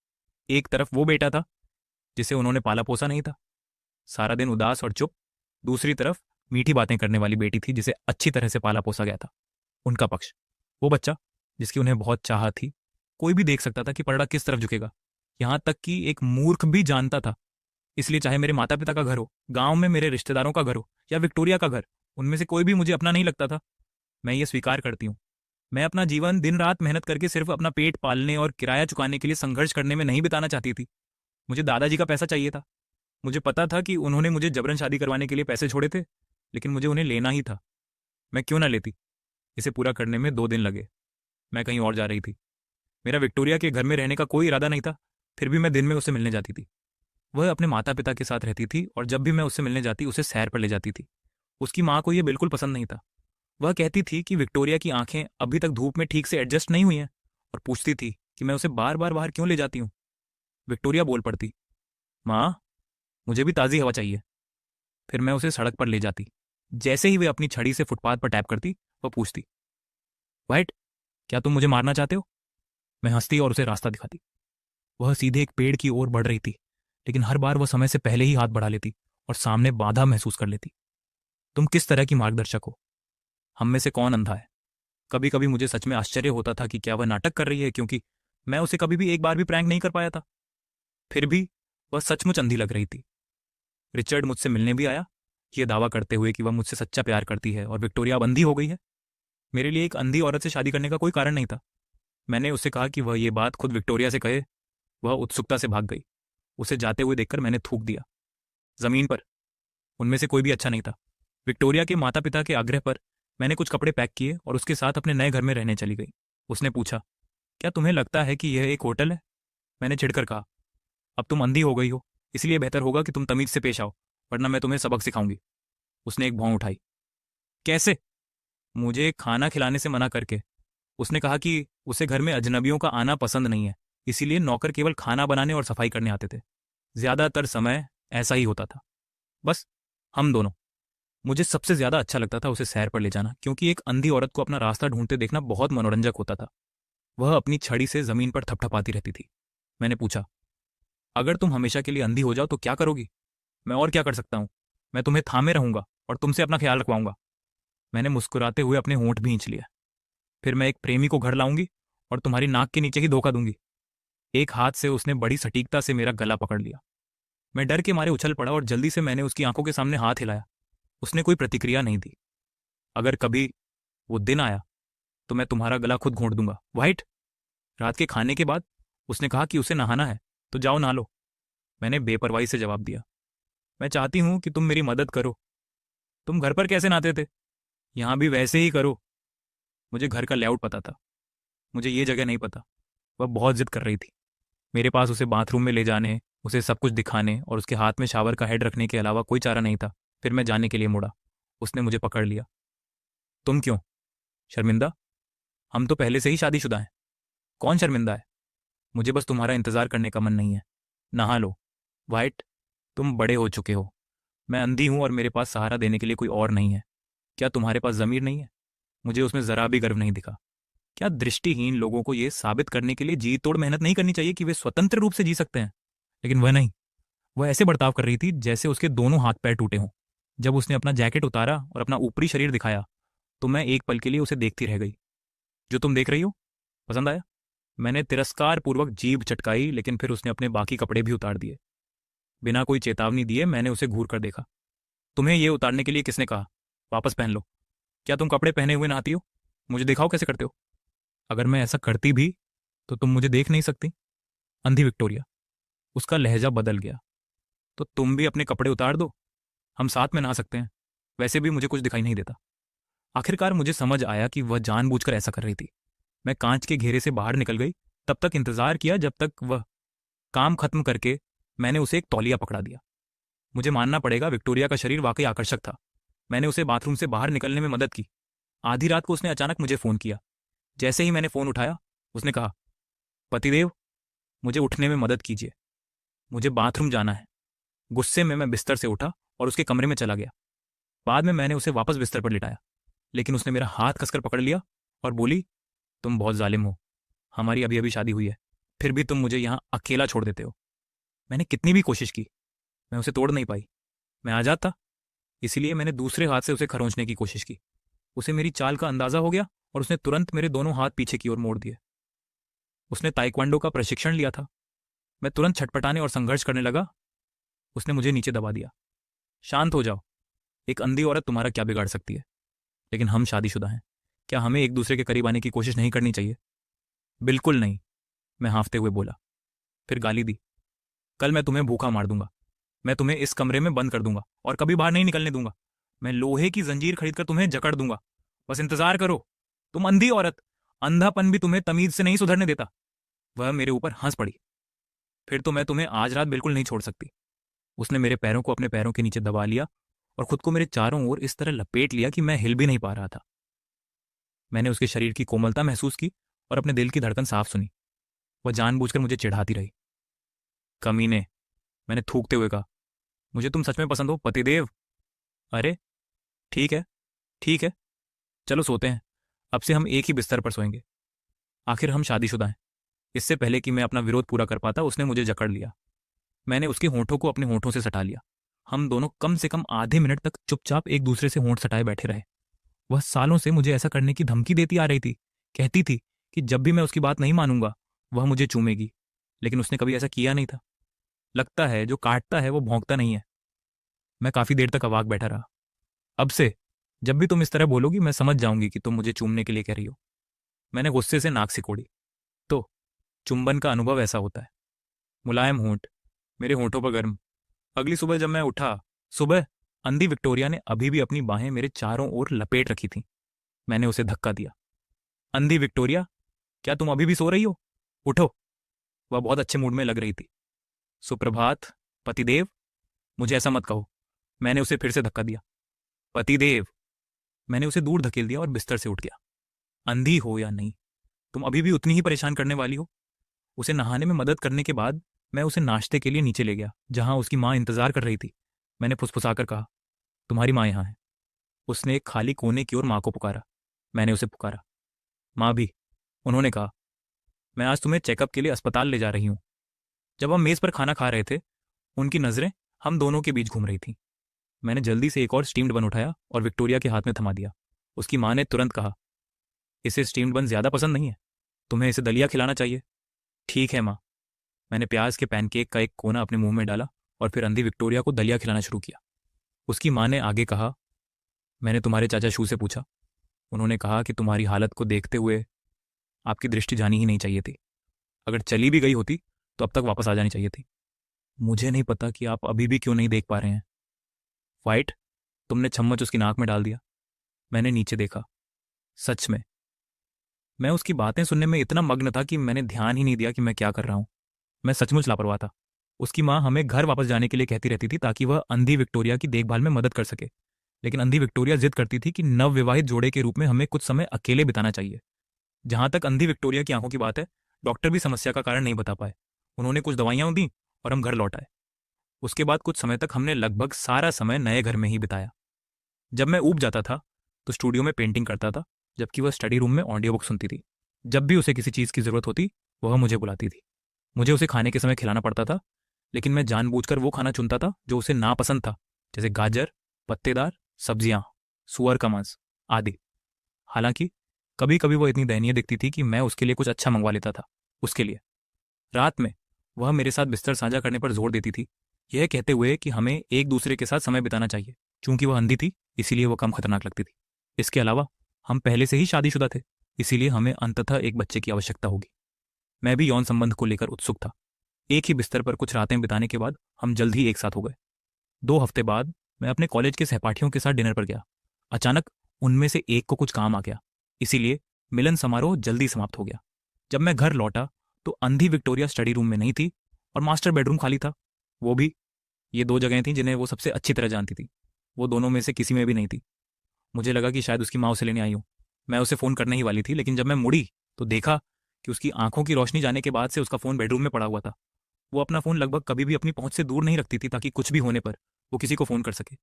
एक तरफ वो बेटा था जिसे उन्होंने पाला पोसा नहीं था, सारा दिन उदास और चुप। दूसरी तरफ मीठी बातें करने वाली बेटी थी जिसे अच्छी तरह से पाला पोसा गया था। उनका पक्ष, वो बच्चा जिसकी उन्हें बहुत चाह थी। कोई भी देख सकता था कि पलड़ा किस तरफ झुकेगा, यहां तक कि एक मूर्ख भी जानता था। इसलिए चाहे मेरे माता पिता का घर हो, गांव में मेरे रिश्तेदारों का घर हो या विक्टोरिया का घर, उनमें से कोई भी मुझे अपना नहीं लगता था। मैं ये स्वीकार करती हूँ। मैं अपना जीवन दिन रात मेहनत करके सिर्फ अपना पेट पालने और किराया चुकाने के लिए संघर्ष करने में नहीं बिताना चाहती थी। मुझे दादाजी का पैसा चाहिए था। मुझे पता था कि उन्होंने मुझे जबरन शादी करवाने के लिए पैसे छोड़े थे, लेकिन मुझे उन्हें लेना ही था। मैं क्यों ना लेती? इसे पूरा करने में 2 दिन लगे। मैं कहीं और जा रही थी। मेरा विक्टोरिया के घर में रहने का कोई इरादा नहीं था, फिर भी मैं दिन में उससे मिलने जाती थी। वह अपने माता पिता के साथ रहती थी और जब भी मैं उससे मिलने जाती, उसे सैर पर ले जाती थी। उसकी माँ को यह बिल्कुल पसंद नहीं था। वह कहती थी कि विक्टोरिया की आंखें अभी तक धूप में ठीक से एडजस्ट नहीं हुई हैं, और पूछती थी कि मैं उसे बार बार बाहर क्यों ले जाती हूँ। विक्टोरिया बोल पड़ती, माँ, मुझे भी ताज़ी हवा चाहिए। फिर मैं उसे सड़क पर ले जाती। जैसे ही वे अपनी छड़ी से फुटपाथ पर टैप करती, वह पूछती, वाइट, क्या तुम मुझे मारना चाहते हो? मैं हंसती और उसे रास्ता दिखाती। वह सीधे एक पेड़ की ओर बढ़ रही थी, लेकिन हर बार वह समय से पहले ही हाथ बढ़ा लेती और सामने बाधा महसूस कर लेती। तुम किस तरह की मार्गदर्शक हो? हम में से कौन अंधा है? कभी कभी मुझे सच में आश्चर्य होता था कि क्या वह नाटक कर रही है, क्योंकि मैं उसे कभी भी एक बार भी प्रैंक नहीं कर पाया था। फिर भी वह सचमुच अंधी लग रही थी। रिचर्ड मुझसे मिलने भी आया, ये दावा करते हुए कि वह मुझसे सच्चा प्यार करती है और विक्टोरिया अब अंधी हो गई है। मेरे लिए एक अंधी औरत से शादी करने का कोई कारण नहीं था। मैंने उससे कहा कि वह ये बात खुद विक्टोरिया से कहे। वह उत्सुकता से भाग गई। उसे जाते हुए देखकर मैंने थूक दिया जमीन पर। उनमें से कोई भी अच्छा नहीं था। विक्टोरिया के माता पिता के आग्रह पर मैंने कुछ कपड़े पैक किए और उसके साथ अपने नए घर में रहने चली गई। उसने पूछा, क्या तुम्हें लगता है कि यह एक होटल है? मैंने चिढ़कर कहा, अब तुम अंधी हो गई हो, इसलिए बेहतर होगा कि तुम तमीज से पेश आओ, वरना मैं तुम्हें सबक सिखाऊंगी। उसने एक भौं उठाई। कैसे? मुझे खाना खिलाने से मना करके। उसने कहा कि उसे घर में अजनबियों का आना पसंद नहीं है, इसीलिए नौकर केवल खाना बनाने और सफाई करने आते थे। ज्यादातर समय ऐसा ही होता था। बस हम दोनों। मुझे सबसे ज्यादा अच्छा लगता था उसे सैर पर ले जाना, क्योंकि एक अंधी औरत को अपना रास्ता ढूंढते देखना बहुत मनोरंजक होता था। वह अपनी छड़ी से जमीन पर थपथपाती रहती थी। मैंने पूछा, अगर तुम हमेशा के लिए अंधी हो जाओ तो क्या करोगी? मैं और क्या कर सकता हूँ? मैं तुम्हें थामे रहूंगा और तुमसे अपना ख्याल रखवाऊंगा। मैंने मुस्कुराते हुए अपने होंठ भींच लिया। फिर मैं एक प्रेमी को घर लाऊंगी और तुम्हारी नाक के नीचे ही धोखा दूंगी। एक हाथ से उसने बड़ी सटीकता से मेरा गला पकड़ लिया। मैं डर के मारे उछल पड़ा और जल्दी से मैंने उसकी आंखों के सामने हाथ हिलाया। उसने कोई प्रतिक्रिया नहीं दी। अगर कभी वो दिन आया तो मैं तुम्हारा गला खुद घोंट दूंगा, वाइट। रात के खाने के बाद उसने कहा कि उसे नहाना है, तो जाओ नहा लो। मैंने बेपरवाही से जवाब दिया, मैं चाहती हूं कि तुम मेरी मदद करो। तुम घर पर कैसे नहाते थे? यहां भी वैसे ही करो। मुझे घर का लेआउट पता था, मुझे ये जगह नहीं पता। वह बहुत जिद कर रही थी। मेरे पास उसे बाथरूम में ले जाने, उसे सब कुछ दिखाने और उसके हाथ में शावर का हेड रखने के अलावा कोई चारा नहीं था। फिर मैं जाने के लिए मुड़ा। उसने मुझे पकड़ लिया। तुम क्यों? शर्मिंदा? हम तो पहले से ही शादीशुदा हैं। कौन शर्मिंदा है? मुझे बस तुम्हारा इंतजार करने का मन नहीं है। नहा लो। वाइट, तुम बड़े हो चुके हो। मैं अंधी हूं और मेरे पास सहारा देने के लिए कोई और नहीं है। क्या तुम्हारे पास जमीर नहीं है? मुझे उसमें जरा भी गर्व नहीं दिखा। क्या दृष्टिहीन लोगों को यह साबित करने के लिए जी तोड़ मेहनत नहीं करनी चाहिए कि वे स्वतंत्र रूप से जी सकते हैं? लेकिन वह नहीं। वह ऐसे बर्ताव कर रही थी जैसे उसके दोनों हाथ पैर टूटे हों। जब उसने अपना जैकेट उतारा और अपना ऊपरी शरीर दिखाया तो मैं एक पल के लिए उसे देखती रह गई। जो तुम देख रही हो, पसंद आया? मैंने तिरस्कार पूर्वक जीभ चटकाई, लेकिन फिर उसने अपने बाकी कपड़े भी उतार दिए। बिना कोई चेतावनी दिए मैंने उसे घूर कर देखा। तुम्हें ये उतारने के लिए किसने कहा? वापस पहन लो। क्या तुम कपड़े पहने हुए नहाती हो? मुझे दिखाओ कैसे करते हो। अगर मैं ऐसा करती भी तो तुम मुझे देख नहीं सकती। अंधी विक्टोरिया। उसका लहजा बदल गया। तो तुम भी अपने कपड़े उतार दो, हम साथ में नहा सकते हैं। वैसे भी मुझे कुछ दिखाई नहीं देता। आखिरकार मुझे समझ आया कि वह जानबूझकर ऐसा कर रही थी। मैं कांच के घेरे से बाहर निकल गई। तब तक इंतजार किया जब तक वह काम खत्म करके मैंने उसे एक तौलिया पकड़ा दिया। मुझे मानना पड़ेगा, विक्टोरिया का शरीर वाकई आकर्षक था। मैंने उसे बाथरूम से बाहर निकलने में मदद की। आधी रात को उसने अचानक मुझे फोन किया। जैसे ही मैंने फोन उठाया उसने कहा, पतिदेव, मुझे उठने में मदद कीजिए, मुझे बाथरूम जाना है। गुस्से में मैं बिस्तर से उठा और उसके कमरे में चला गया। बाद में मैंने उसे वापस बिस्तर पर लिटाया, लेकिन उसने मेरा हाथ कसकर पकड़ लिया और बोली, तुम बहुत जालिम हो। हमारी अभी अभी शादी हुई है, फिर भी तुम मुझे यहां अकेला छोड़ देते हो। मैंने कितनी भी कोशिश की, मैं उसे तोड़ नहीं पाई। मैं आजाद था, इसीलिए मैंने दूसरे हाथ से उसे खरोंचने की कोशिश की। उसे मेरी चाल का अंदाजा हो गया और उसने तुरंत मेरे दोनों हाथ पीछे की ओर मोड़ दिए। उसने ताइक्वांडो का प्रशिक्षण लिया था। मैं तुरंत छटपटाने और संघर्ष करने लगा। उसने मुझे नीचे दबा दिया। शांत हो जाओ। एक अंधी औरत तुम्हारा क्या बिगाड़ सकती है? लेकिन हम शादीशुदा हैं। क्या हमें एक दूसरे के करीब आने की कोशिश नहीं करनी चाहिए? बिल्कुल नहीं, मैं हाँफते हुए बोला। फिर गाली दी। कल मैं तुम्हें भूखा मार दूंगा। मैं तुम्हें इस कमरे में बंद कर दूंगा और कभी बाहर नहीं निकलने दूंगा। मैं लोहे की जंजीर खरीदकर तुम्हें जकड़ दूंगा। बस इंतजार करो। तुम अंधी औरत, अंधापन भी तुम्हें तमीज से नहीं सुधरने देता। वह मेरे ऊपर हंस पड़ी। फिर तो मैं तुम्हें आज रात बिल्कुल नहीं छोड़ सकती। उसने मेरे पैरों को अपने पैरों के नीचे दबा लिया और खुद को मेरे चारों ओर इस तरह लपेट लिया कि मैं हिल भी नहीं पा रहा था। मैंने उसके शरीर की कोमलता महसूस की और अपने दिल की धड़कन साफ सुनी। वह जानबूझकर मुझे चिढ़ाती रही। कमीने, मैंने थूकते हुए कहा, मुझे तुम सच में पसंद हो पतिदेव। अरे ठीक है, ठीक है, चलो सोते हैं। अब से हम एक ही बिस्तर पर सोएंगे। आखिर हम शादीशुदा हैं। इससे पहले कि मैं अपना विरोध पूरा कर पाता उसने मुझे जकड़ लिया। मैंने उसके होंठों को अपने होंठों से सटा लिया। हम दोनों कम से कम आधे मिनट तक चुपचाप एक दूसरे से होंठ सटाए बैठे रहे। वह सालों से मुझे ऐसा करने की धमकी देती आ रही थी। कहती थी कि जब भी मैं उसकी बात नहीं मानूंगा वह मुझे चूमेगी, लेकिन उसने कभी ऐसा किया नहीं था। लगता है जो काटता है वो भौंकता नहीं है। मैं काफी देर तक अवाक बैठा रहा। अब से जब भी तुम इस तरह बोलोगी मैं समझ जाऊंगी कि तुम मुझे चूमने के लिए कह रही हो। मैंने गुस्से से नाक सिकोड़ी। तो चुंबन का अनुभव ऐसा होता है। मुलायम होंठ, मेरे होंठों पर गर्म। अगली सुबह जब मैं उठा, सुबह अंधी विक्टोरिया ने अभी भी अपनी बाहें मेरे चारों ओर लपेट रखी थीं। मैंने उसे धक्का दिया। अंधी विक्टोरिया, क्या तुम अभी भी सो रही हो? उठो। वह बहुत अच्छे मूड में लग रही थी। सुप्रभात पतिदेव। मुझे ऐसा मत कहो। मैंने उसे फिर से धक्का दिया। पतिदेव। मैंने उसे दूर धकेल दिया और बिस्तर से उठ गया। अंधी हो या नहीं, तुम अभी भी उतनी ही परेशान करने वाली हो। उसे नहाने में मदद करने के बाद मैं उसे नाश्ते के लिए नीचे ले गया, जहां उसकी माँ इंतजार कर रही थी। मैंने फुसफुसाकर कहा, तुम्हारी माँ यहाँ है। उसने एक खाली कोने की ओर माँ को पुकारा। मैंने उसे पुकारा। माँ भी। उन्होंने कहा, मैं आज तुम्हें चेकअप के लिए अस्पताल ले जा रही हूँ। जब हम मेज पर खाना खा रहे थे, उनकी नजरें हम दोनों के बीच घूम रही थीं। मैंने जल्दी से एक और स्टीम्ड बन उठाया और विक्टोरिया के हाथ में थमा दिया। उसकी माँ ने तुरंत कहा, इसे स्टीम्ड बन ज्यादा पसंद नहीं है, तुम्हें इसे दलिया खिलाना चाहिए। ठीक है माँ। मैंने प्याज के पैनकेक का एक कोना अपने मुंह में डाला और फिर अंधी विक्टोरिया को दलिया खिलाना शुरू किया। उसकी माँ ने आगे कहा, मैंने तुम्हारे चाचा शू से पूछा। उन्होंने कहा कि तुम्हारी हालत को देखते हुए आपकी दृष्टि जानी ही नहीं चाहिए थी। अगर चली भी गई होती तो अब तक वापस आ जानी चाहिए थी। मुझे नहीं पता कि आप अभी भी क्यों नहीं देख पा रहे हैं। वाइट, तुमने चम्मच उसकी नाक में डाल दिया। मैंने नीचे देखा। सच में। मैं उसकी बातें सुनने में इतना मग्न था कि मैंने ध्यान ही नहीं दिया कि मैं क्या कर रहा हूं। मैं सचमुच लापरवाह था। उसकी माँ हमें घर वापस जाने के लिए कहती रहती थी ताकि वह अंधी विक्टोरिया की देखभाल में मदद कर सके, लेकिन अंधी विक्टोरिया जिद करती थी कि नवविवाहित जोड़े के रूप में हमें कुछ समय अकेले बिताना चाहिए। जहां तक अंधी विक्टोरिया की आंखों की बात है, डॉक्टर भी समस्या का कारण नहीं बता पाए। उन्होंने कुछ दवाइयां दी और हम घर लौट आए। उसके बाद कुछ समय तक हमने लगभग सारा समय नए घर में ही बिताया। जब मैं ऊब जाता था तो स्टूडियो में पेंटिंग करता था, जबकि वह स्टडी रूम में ऑडियो बुक सुनती थी। जब भी उसे किसी चीज़ की जरूरत होती, वह मुझे बुलाती थी। मुझे उसे खाने के समय खिलाना पड़ता था, लेकिन मैं जानबूझकर वो खाना चुनता था जो उसे नापसंद था, जैसे गाजर, पत्तेदार सब्जियां, सुअर का मांस आदि। हालांकि कभी कभी वह इतनी दयनीय दिखती थी कि मैं उसके लिए कुछ अच्छा मंगवा लेता था। उसके लिए रात में वह मेरे साथ बिस्तर साझा करने पर जोर देती थी, यह कहते हुए कि हमें एक दूसरे के साथ समय बिताना चाहिए। चूंकि वह अंधी थी, इसीलिए वह कम खतरनाक लगती थी। इसके अलावा हम पहले से ही शादीशुदा थे, इसीलिए हमें अंततः एक बच्चे की आवश्यकता होगी। मैं भी यौन संबंध को लेकर उत्सुक था। एक ही बिस्तर पर कुछ रातें बिताने के बाद हम जल्द ही एक साथ हो गए। 2 हफ्ते बाद मैं अपने कॉलेज के सहपाठियों के साथ डिनर पर गया। अचानक उनमें से एक को कुछ काम आ गया, इसीलिए मिलन समारोह जल्दी समाप्त हो गया। जब मैं घर लौटा तो अंधी विक्टोरिया स्टडी रूम में नहीं थी और मास्टर बेडरूम खाली था। वो भी, ये 2 जगहें थीं जिन्हें वो सबसे अच्छी तरह जानती थी। वो दोनों में से किसी में भी नहीं थी। मुझे लगा कि शायद उसकी माँ उसे लेने आई हो। मैं उसे फ़ोन करने ही वाली थी, लेकिन जब मैं मुड़ी तो देखा कि उसकी आंखों की रोशनी जाने के बाद से उसका फ़ोन बेडरूम में पड़ा हुआ था। वो अपना फ़ोन लगभग कभी भी अपनी पहुंच से दूर नहीं रखती थी ताकि कुछ भी होने पर वो किसी को फ़ोन कर सके।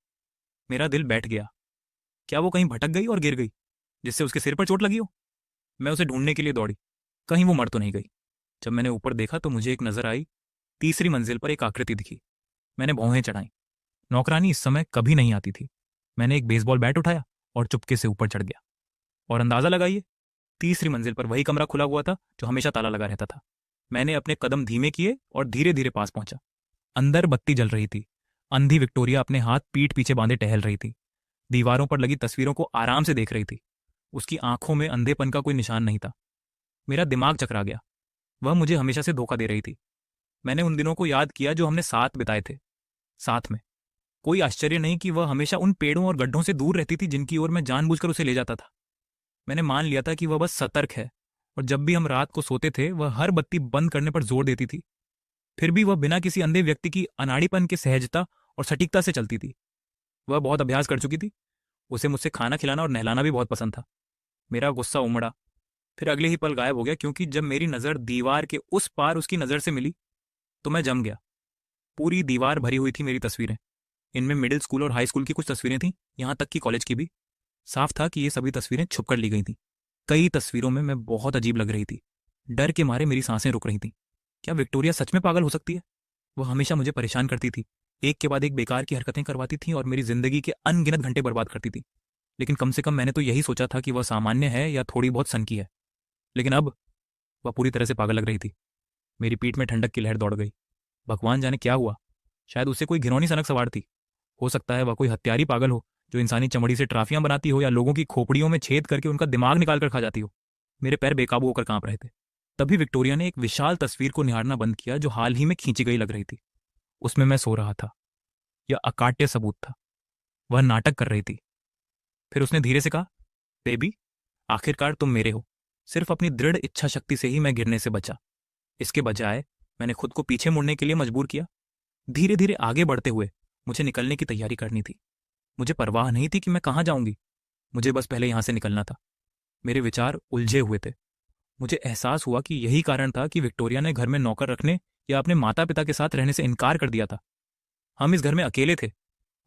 मेरा दिल बैठ गया। क्या वो कहीं भटक गई और गिर गई, जिससे उसके सिर पर चोट लगी हो? मैं उसे ढूंढने के लिए दौड़ी। कहीं वो मर तो नहीं गई। जब मैंने ऊपर देखा तो मुझे एक नज़र आई। तीसरी मंजिल पर एक आकृति दिखी। मैंने भौहें चढ़ाई। नौकरानी इस समय कभी नहीं आती थी। मैंने एक बेसबॉल बैट उठाया और चुपके से ऊपर चढ़ गया। और अंदाजा लगाइए, तीसरी मंजिल पर वही कमरा खुला हुआ था जो हमेशा ताला लगा रहता था। मैंने अपने कदम धीमे किए और धीरे धीरे पास पहुंचा। अंदर बत्ती जल रही थी। अंधी विक्टोरिया अपने हाथ पीठ पीछे बांधे टहल रही थी। दीवारों पर लगी तस्वीरों को आराम से देख रही थी। उसकी आंखों में अंधेपन का कोई निशान नहीं था। मेरा दिमाग चकरा गया। वह मुझे हमेशा से धोखा दे रही थी। मैंने उन दिनों को याद किया जो हमने साथ बिताए थे, साथ में। कोई आश्चर्य नहीं कि वह हमेशा उन पेड़ों और गड्ढों से दूर रहती थी जिनकी ओर मैं जानबूझकर उसे ले जाता था। मैंने मान लिया था कि वह बस सतर्क है, और जब भी हम रात को सोते थे वह हर बत्ती बंद करने पर जोर देती थी। फिर भी वह बिना किसी अंधे व्यक्ति की अनाड़ीपन के सहजता और सटीकता से चलती थी। वह बहुत अभ्यास कर चुकी थी। उसे मुझसे खाना खिलाना और नहलाना भी बहुत पसंद था। मेरा गुस्सा उमड़ा, फिर अगले ही पल गायब हो गया, क्योंकि जब मेरी नज़र दीवार के उस पार उसकी नज़र से मिली तो मैं जम गया। पूरी दीवार भरी हुई थी मेरी तस्वीरें। इनमें मिडिल स्कूल और हाई स्कूल की कुछ तस्वीरें थीं, यहाँ तक कि कॉलेज की भी। साफ था कि ये सभी तस्वीरें छुपकर ली गई थीं। कई तस्वीरों में मैं बहुत अजीब लग रही थी। डर के मारे मेरी सांसें रुक रही थीं। क्या विक्टोरिया सच में पागल हो सकती है? वह हमेशा मुझे परेशान करती थी, एक के बाद एक बेकार की हरकतें करवाती थी और मेरी जिंदगी के अनगिनत घंटे बर्बाद करती थी। लेकिन कम से कम मैंने तो यही सोचा था कि वह सामान्य है या थोड़ी बहुत सनकी है। लेकिन अब वह पूरी तरह से पागल लग रही थी। मेरी पीठ में ठंडक की लहर दौड़ गई। भगवान जाने क्या हुआ। शायद उसे कोई घिनौनी सनक सवार थी। हो सकता है वह कोई हत्यारी पागल हो जो इंसानी चमड़ी से ट्राफियां बनाती हो या लोगों की खोपड़ियों में छेद करके उनका दिमाग निकाल कर खा जाती हो। मेरे पैर बेकाबू होकर कांप रहे थे। तभी विक्टोरिया ने एक विशाल तस्वीर को निहारना बंद किया जो हाल ही में खींची गई लग रही थी। उसमें मैं सो रहा था। यह अकाट्य सबूत था। वह नाटक कर रही थी। फिर उसने धीरे से कहा, बेबी, आखिरकार तुम मेरे हो। सिर्फ अपनी दृढ़ इच्छा शक्ति से ही मैं गिरने से बचा। इसके बजाय मैंने खुद को पीछे मुड़ने के लिए मजबूर किया। धीरे धीरे आगे बढ़ते हुए मुझे निकलने की तैयारी करनी थी। मुझे परवाह नहीं थी कि मैं कहाँ जाऊंगी। मुझे बस पहले यहां से निकलना था। मेरे विचार उलझे हुए थे। मुझे एहसास हुआ कि यही कारण था कि विक्टोरिया ने घर में नौकर रखने या अपने माता पिता के साथ रहने से इनकार कर दिया था। हम इस घर में अकेले थे।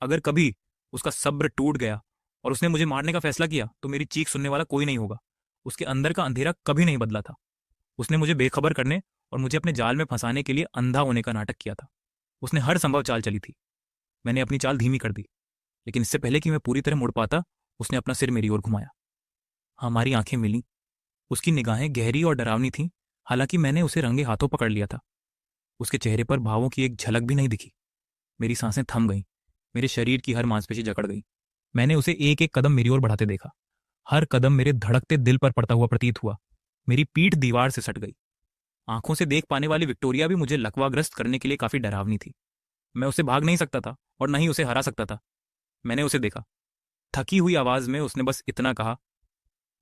अगर कभी उसका सब्र टूट गया और उसने मुझे मारने का फैसला किया तो मेरी चीख सुनने वाला कोई नहीं होगा। उसके अंदर का अंधेरा कभी नहीं बदला था। उसने मुझे बेखबर करने और मुझे अपने जाल में फंसाने के लिए अंधा होने का नाटक किया था। उसने हर संभव चाल चली थी। मैंने अपनी चाल धीमी कर दी, लेकिन इससे पहले कि मैं पूरी तरह मुड़ पाता, उसने अपना सिर मेरी ओर घुमाया। हमारी आंखें मिली। उसकी निगाहें गहरी और डरावनी थीं, हालांकि मैंने उसे रंगे हाथों पकड़ लिया था। उसके चेहरे पर भावों की एक झलक भी नहीं दिखी। मेरी सांसें थम गईं, मेरे शरीर की हर मांसपेशी जकड़ गई। मैंने उसे एक एक कदम मेरी ओर बढ़ाते देखा। हर कदम मेरे धड़कते दिल पर पड़ता हुआ प्रतीत हुआ। मेरी पीठ दीवार से सट गई। आंखों से देख पाने वाली विक्टोरिया भी मुझे लकवाग्रस्त करने के लिए काफी डरावनी थी। मैं उसे भाग नहीं सकता था और न ही उसे हरा सकता था। मैंने उसे देखा। थकी हुई आवाज में उसने बस इतना कहा,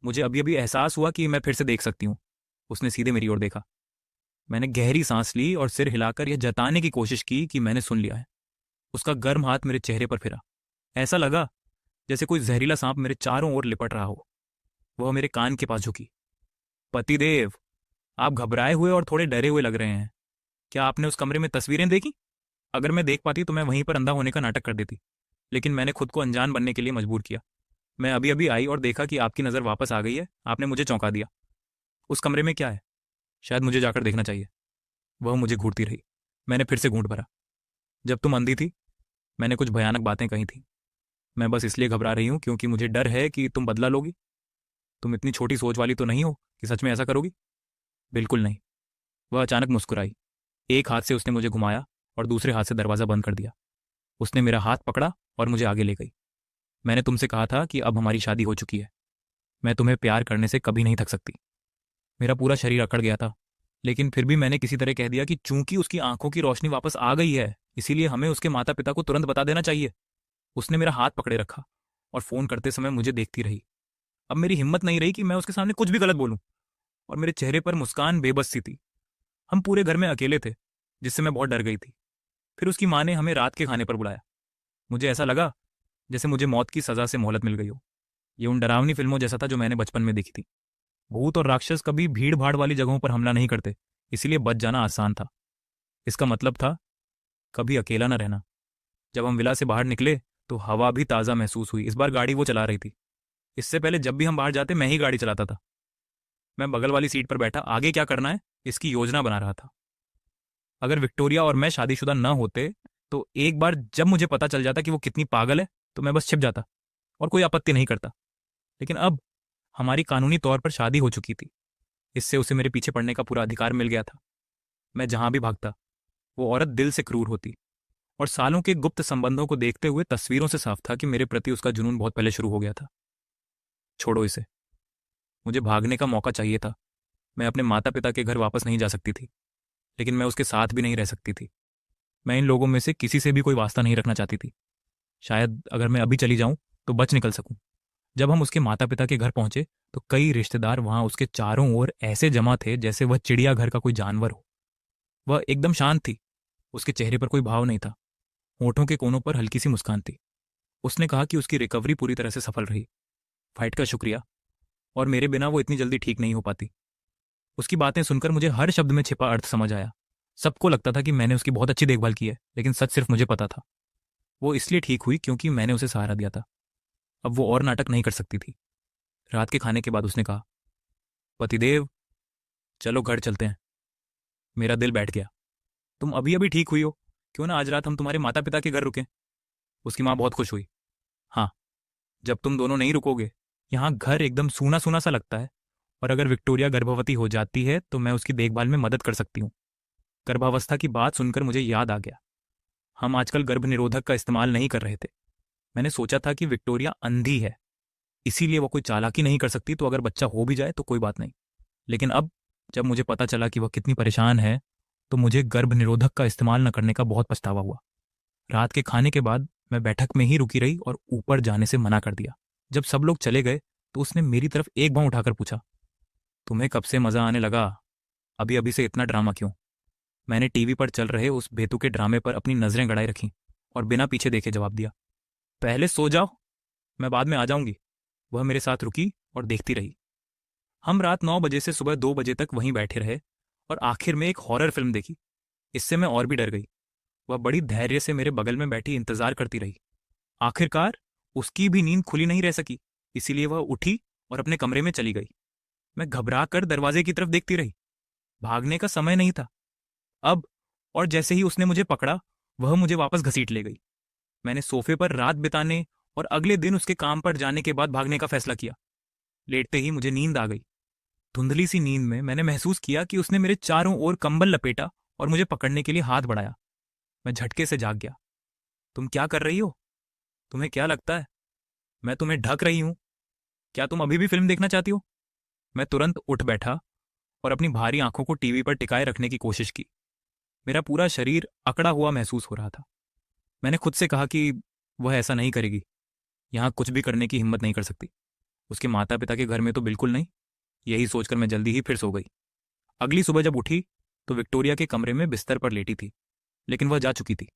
मुझे अभी अभी एहसास हुआ कि मैं फिर से देख सकती हूं। उसने सीधे मेरी ओर देखा। मैंने गहरी सांस ली और सिर हिलाकर यह जताने की कोशिश की कि मैंने सुन लिया है। उसका गर्म हाथ मेरे चेहरे पर फिरा। ऐसा लगा जैसे कोई जहरीला सांप मेरे चारों ओर लिपट रहा हो। वह मेरे कान के पास झुकी। पतिदेव, आप घबराए हुए और थोड़े डरे हुए लग रहे हैं। क्या आपने उस कमरे में तस्वीरें देखी? अगर मैं देख पाती तो मैं वहीं पर अंधा होने का नाटक कर देती, लेकिन मैंने खुद को अनजान बनने के लिए मजबूर किया। मैं अभी अभी आई और देखा कि आपकी नज़र वापस आ गई है। आपने मुझे चौंका दिया। उस कमरे में क्या है? शायद मुझे जाकर देखना चाहिए। वह मुझे घूरती रही। मैंने फिर से घूंट भरा। जब तुम अंधी थी, मैंने कुछ भयानक बातें कही थी। मैं बस इसलिए घबरा रही हूं क्योंकि मुझे डर है कि तुम बदला लोगी। तुम इतनी छोटी सोच वाली तो नहीं हो कि सच में ऐसा करोगी? बिल्कुल नहीं। वह अचानक मुस्कुराई। एक हाथ से उसने मुझे घुमाया और दूसरे हाथ से दरवाजा बंद कर दिया। उसने मेरा हाथ पकड़ा और मुझे आगे ले गई। मैंने तुमसे कहा था कि अब हमारी शादी हो चुकी है। मैं तुम्हें प्यार करने से कभी नहीं थक सकती। मेरा पूरा शरीर अकड़ गया था, लेकिन फिर भी मैंने किसी तरह कह दिया कि चूंकि उसकी आंखों की रोशनी वापस आ गई है, इसीलिए हमें उसके माता पिता को तुरंत बता देना चाहिए। उसने मेरा हाथ पकड़े रखा और फोन करते समय मुझे देखती रही। अब मेरी हिम्मत नहीं रही कि मैं उसके सामने कुछ भी गलत बोलूं, और मेरे चेहरे पर मुस्कान बेबस सी थी। हम पूरे घर में अकेले थे, जिससे मैं बहुत डर गई थी। फिर उसकी माँ ने हमें रात के खाने पर बुलाया। मुझे ऐसा लगा जैसे मुझे मौत की सजा से मोहलत मिल गई हो। ये उन डरावनी फिल्मों जैसा था जो मैंने बचपन में देखी थी। भूत और राक्षस कभी भीड़ भाड़ वाली जगहों पर हमला नहीं करते, इसीलिए बच जाना आसान था। इसका मतलब था कभी अकेला न रहना। जब हम विला से बाहर निकले तो हवा भी ताज़ा महसूस हुई। इस बार गाड़ी वो चला रही थी। इससे पहले जब भी हम बाहर जाते मैं ही गाड़ी चलाता था। मैं बगल वाली सीट पर बैठा आगे क्या करना है इसकी योजना बना रहा था। अगर विक्टोरिया और मैं शादीशुदा न होते तो एक बार जब मुझे पता चल जाता कि वो कितनी पागल है तो मैं बस छिप जाता और कोई आपत्ति नहीं करता। लेकिन अब हमारी कानूनी तौर पर शादी हो चुकी थी। इससे उसे मेरे पीछे पड़ने का पूरा अधिकार मिल गया था। मैं जहां भी भागता वो औरत दिल से क्रूर होती। और सालों के गुप्त संबंधों को देखते हुए तस्वीरों से साफ था कि मेरे प्रति उसका जुनून बहुत पहले शुरू हो गया था। छोड़ो इसे। मुझे भागने का मौका चाहिए था। मैं अपने माता पिता के घर वापस नहीं जा सकती थी, लेकिन मैं उसके साथ भी नहीं रह सकती थी। मैं इन लोगों में से किसी से भी कोई वास्ता नहीं रखना चाहती थी। शायद अगर मैं अभी चली जाऊं तो बच निकल सकूं। जब हम उसके माता पिता के घर पहुंचे तो कई रिश्तेदार वहां उसके चारों ओर ऐसे जमा थे जैसे वह चिड़ियाघर का कोई जानवर हो। वह एकदम शांत थी। उसके चेहरे पर कोई भाव नहीं था। होठों के कोनों पर हल्की सी मुस्कान थी। उसने कहा कि उसकी रिकवरी पूरी तरह से सफल रही। फाइट का शुक्रिया, और मेरे बिना वो इतनी जल्दी ठीक नहीं हो पाती। उसकी बातें सुनकर मुझे हर शब्द में छिपा अर्थ समझ आया। सबको लगता था कि मैंने उसकी बहुत अच्छी देखभाल की है, लेकिन सच सिर्फ मुझे पता था। वो इसलिए ठीक हुई क्योंकि मैंने उसे सहारा दिया था। अब वो और नाटक नहीं कर सकती थी। रात के खाने के बाद उसने कहा, पतिदेव, चलो घर चलते हैं। मेरा दिल बैठ गया। तुम अभी अभी ठीक हुई हो, क्यों ना आज रात हम तुम्हारे माता पिता के घर रुकें? उसकी माँ बहुत खुश हुई। हाँ, जब तुम दोनों नहीं रुकोगे। यहाँ घर एकदम सूना सूना सा लगता है, और अगर विक्टोरिया गर्भवती हो जाती है तो मैं उसकी देखभाल में मदद कर सकती हूँ। गर्भावस्था की बात सुनकर मुझे याद आ गया, हम आजकल गर्भ निरोधक का इस्तेमाल नहीं कर रहे थे। मैंने सोचा था कि विक्टोरिया अंधी है, इसीलिए वो कोई चालाकी नहीं कर सकती, तो अगर बच्चा हो भी जाए तो कोई बात नहीं। लेकिन अब जब मुझे पता चला कि वह कितनी परेशान है, तो मुझे गर्भ निरोधक का इस्तेमाल न करने का बहुत पछतावा हुआ। रात के खाने के बाद मैं बैठक में ही रुकी रही और ऊपर जाने से मना कर दिया। जब सब लोग चले गए तो उसने मेरी तरफ एक पाँव उठाकर पूछा, तुम्हें कब से मजा आने लगा? अभी अभी से इतना ड्रामा क्यों? मैंने टीवी पर चल रहे उस बेतुके ड्रामे पर अपनी नजरें गड़ाई रखीं और बिना पीछे देखे जवाब दिया, पहले सो जाओ, मैं बाद में आ जाऊंगी। वह मेरे साथ रुकी और देखती रही। हम रात 9 बजे से सुबह 2 बजे तक वहीं बैठे रहे और आखिर में एक हॉरर फिल्म देखी। इससे मैं और भी डर गई। वह बड़ी धैर्य से मेरे बगल में बैठी इंतजार करती रही। आखिरकार उसकी भी नींद खुली नहीं रह सकी, इसीलिए वह उठी और अपने कमरे में चली गई। मैं घबरा कर दरवाजे की तरफ देखती रही। भागने का समय नहीं था अब। और जैसे ही उसने मुझे पकड़ा, वह मुझे वापस घसीट ले गई। मैंने सोफे पर रात बिताने और अगले दिन उसके काम पर जाने के बाद भागने का फैसला किया। लेटते ही मुझे नींद आ गई। धुंधली सी नींद में मैंने महसूस किया कि उसने मेरे चारों ओर कंबल लपेटा और मुझे पकड़ने के लिए हाथ बढ़ाया। मैं झटके से जाग गया। तुम क्या कर रही हो? तुम्हें क्या लगता है मैं तुम्हें ढक रही हूं? क्या तुम अभी भी फिल्म देखना चाहती हो? मैं तुरंत उठ बैठा और अपनी भारी आंखों को टीवी पर टिकाए रखने की कोशिश की। मेरा पूरा शरीर अकड़ा हुआ महसूस हो रहा था। मैंने खुद से कहा कि वह ऐसा नहीं करेगी। यहां कुछ भी करने की हिम्मत नहीं कर सकती। उसके माता पिता के घर में तो बिल्कुल नहीं। यही सोचकर मैं जल्दी ही फिर सो गई। अगली सुबह जब उठी तो विक्टोरिया के कमरे में बिस्तर पर लेटी थी, लेकिन वह जा चुकी थी।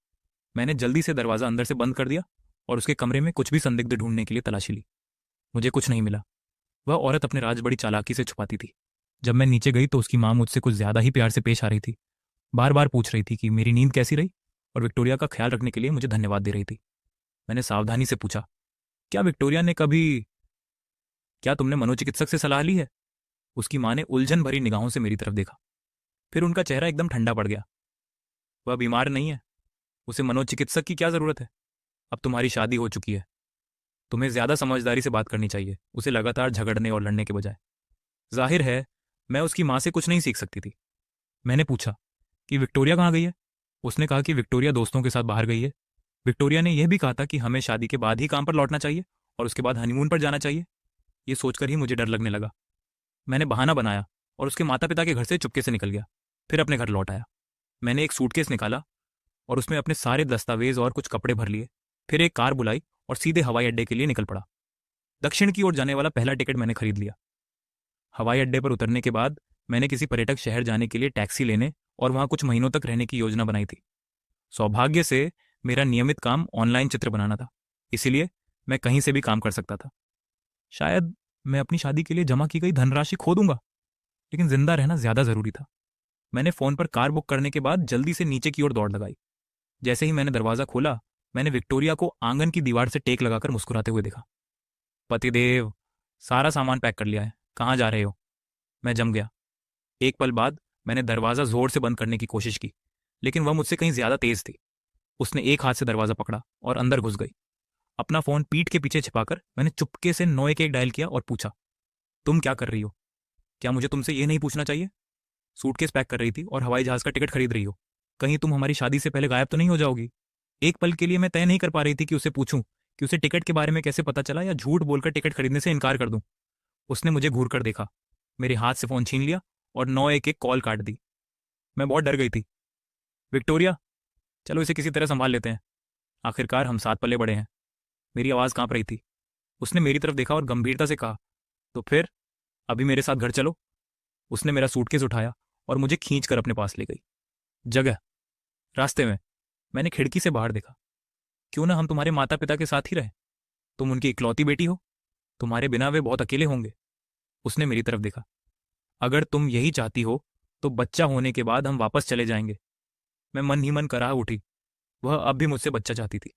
मैंने जल्दी से दरवाजा अंदर से बंद कर दिया और उसके कमरे में कुछ भी संदिग्ध ढूंढने के लिए तलाशी ली। मुझे कुछ नहीं मिला। वह औरत अपने राज बड़ी चालाकी से छुपाती थी। जब मैं नीचे गई तो उसकी माँ मुझसे कुछ ज्यादा ही प्यार से पेश आ रही थी। बार बार पूछ रही थी कि मेरी नींद कैसी रही और विक्टोरिया का ख्याल रखने के लिए मुझे धन्यवाद दे रही थी। मैंने सावधानी से पूछा, क्या विक्टोरिया ने कभी क्या तुमने मनोचिकित्सक से सलाह ली है? उसकी माँ ने उलझन भरी निगाहों से मेरी तरफ देखा। फिर उनका चेहरा एकदम ठंडा पड़ गया। वह बीमार नहीं है। उसे मनोचिकित्सक की क्या जरूरत है? अब तुम्हारी शादी हो चुकी है। तुम्हें ज्यादा समझदारी से बात करनी चाहिए, उसे लगातार झगड़ने और लड़ने के बजाय। जाहिर है मैं उसकी माँ से कुछ नहीं सीख सकती थी। मैंने पूछा कि विक्टोरिया कहाँ गई है? उसने कहा कि विक्टोरिया दोस्तों के साथ बाहर गई है। विक्टोरिया ने यह भी कहा था कि हमें शादी के बाद ही काम पर लौटना चाहिए और उसके बाद हनीमून पर जाना चाहिए। ये सोचकर ही मुझे डर लगने लगा। मैंने बहाना बनाया और उसके माता पिता के घर से चुपके से निकल गया। फिर अपने घर लौट आया। मैंने एक सूटकेस निकाला और उसमें अपने सारे दस्तावेज और कुछ कपड़े भर लिए। फिर एक कार बुलाई और सीधे हवाई अड्डे के लिए निकल पड़ा। दक्षिण की ओर जाने वाला पहला टिकट मैंने खरीद लिया। हवाई अड्डे पर उतरने के बाद मैंने किसी पर्यटक शहर जाने के लिए टैक्सी लेने और वहां कुछ महीनों तक रहने की योजना बनाई थी। सौभाग्य से मेरा नियमित काम ऑनलाइन चित्र बनाना था, इसीलिए मैं कहीं से भी काम कर सकता था। शायद मैं अपनी शादी के लिए जमा की गई धनराशि खो दूंगा, लेकिन जिंदा रहना ज्यादा जरूरी था। मैंने फोन पर कार बुक करने के बाद जल्दी से नीचे की ओर दौड़ लगाई। जैसे ही मैंने दरवाजा खोला, मैंने विक्टोरिया को आंगन की दीवार से टेक लगाकर मुस्कुराते हुए देखा। पतिदेव, सारा सामान पैक कर लिया है, कहाँ जा रहे हो? मैं जम गया। एक पल बाद मैंने दरवाजा जोर से बंद करने की कोशिश की, लेकिन वह मुझसे कहीं ज्यादा तेज थी। उसने एक हाथ से दरवाजा पकड़ा और अंदर घुस गई। अपना फोन पीठ के पीछे छिपाकर मैंने चुपके से 911 डायल किया और पूछा, तुम क्या कर रही हो? क्या मुझे तुमसे ये नहीं पूछना चाहिए? सूटकेस पैक कर रही थी और हवाई जहाज का टिकट खरीद रही हो। कहीं तुम हमारी शादी से पहले गायब तो नहीं हो जाओगी? एक पल के लिए मैं तय नहीं कर पा रही थी कि उसे पूछूं कि उसे टिकट के बारे में कैसे पता चला, या झूठ बोलकर टिकट खरीदने से इनकार कर दूं। उसने मुझे घूर कर देखा, मेरे हाथ से फोन छीन लिया और 911 कॉल काट दी। मैं बहुत डर गई थी। विक्टोरिया, चलो इसे किसी तरह संभाल लेते हैं। आखिरकार हम साथ पले बड़े हैं। मेरी आवाज़ कांप रही थी। उसने मेरी तरफ देखा और गंभीरता से कहा, तो फिर अभी मेरे साथ घर चलो। उसने मेरा सूटकेस उठाया और मुझे खींच कर अपने पास ले गई। जगह रास्ते में। मैंने खिड़की से बाहर देखा। क्यों ना हम तुम्हारे माता पिता के साथ ही रहे। तुम उनकी इकलौती बेटी हो। तुम्हारे बिना वे बहुत अकेले होंगे। उसने मेरी तरफ देखा। अगर तुम यही चाहती हो तो बच्चा होने के बाद हम वापस चले जाएंगे। मैं मन ही मन कराह उठी। वह अब भी मुझसे बच्चा चाहती थी।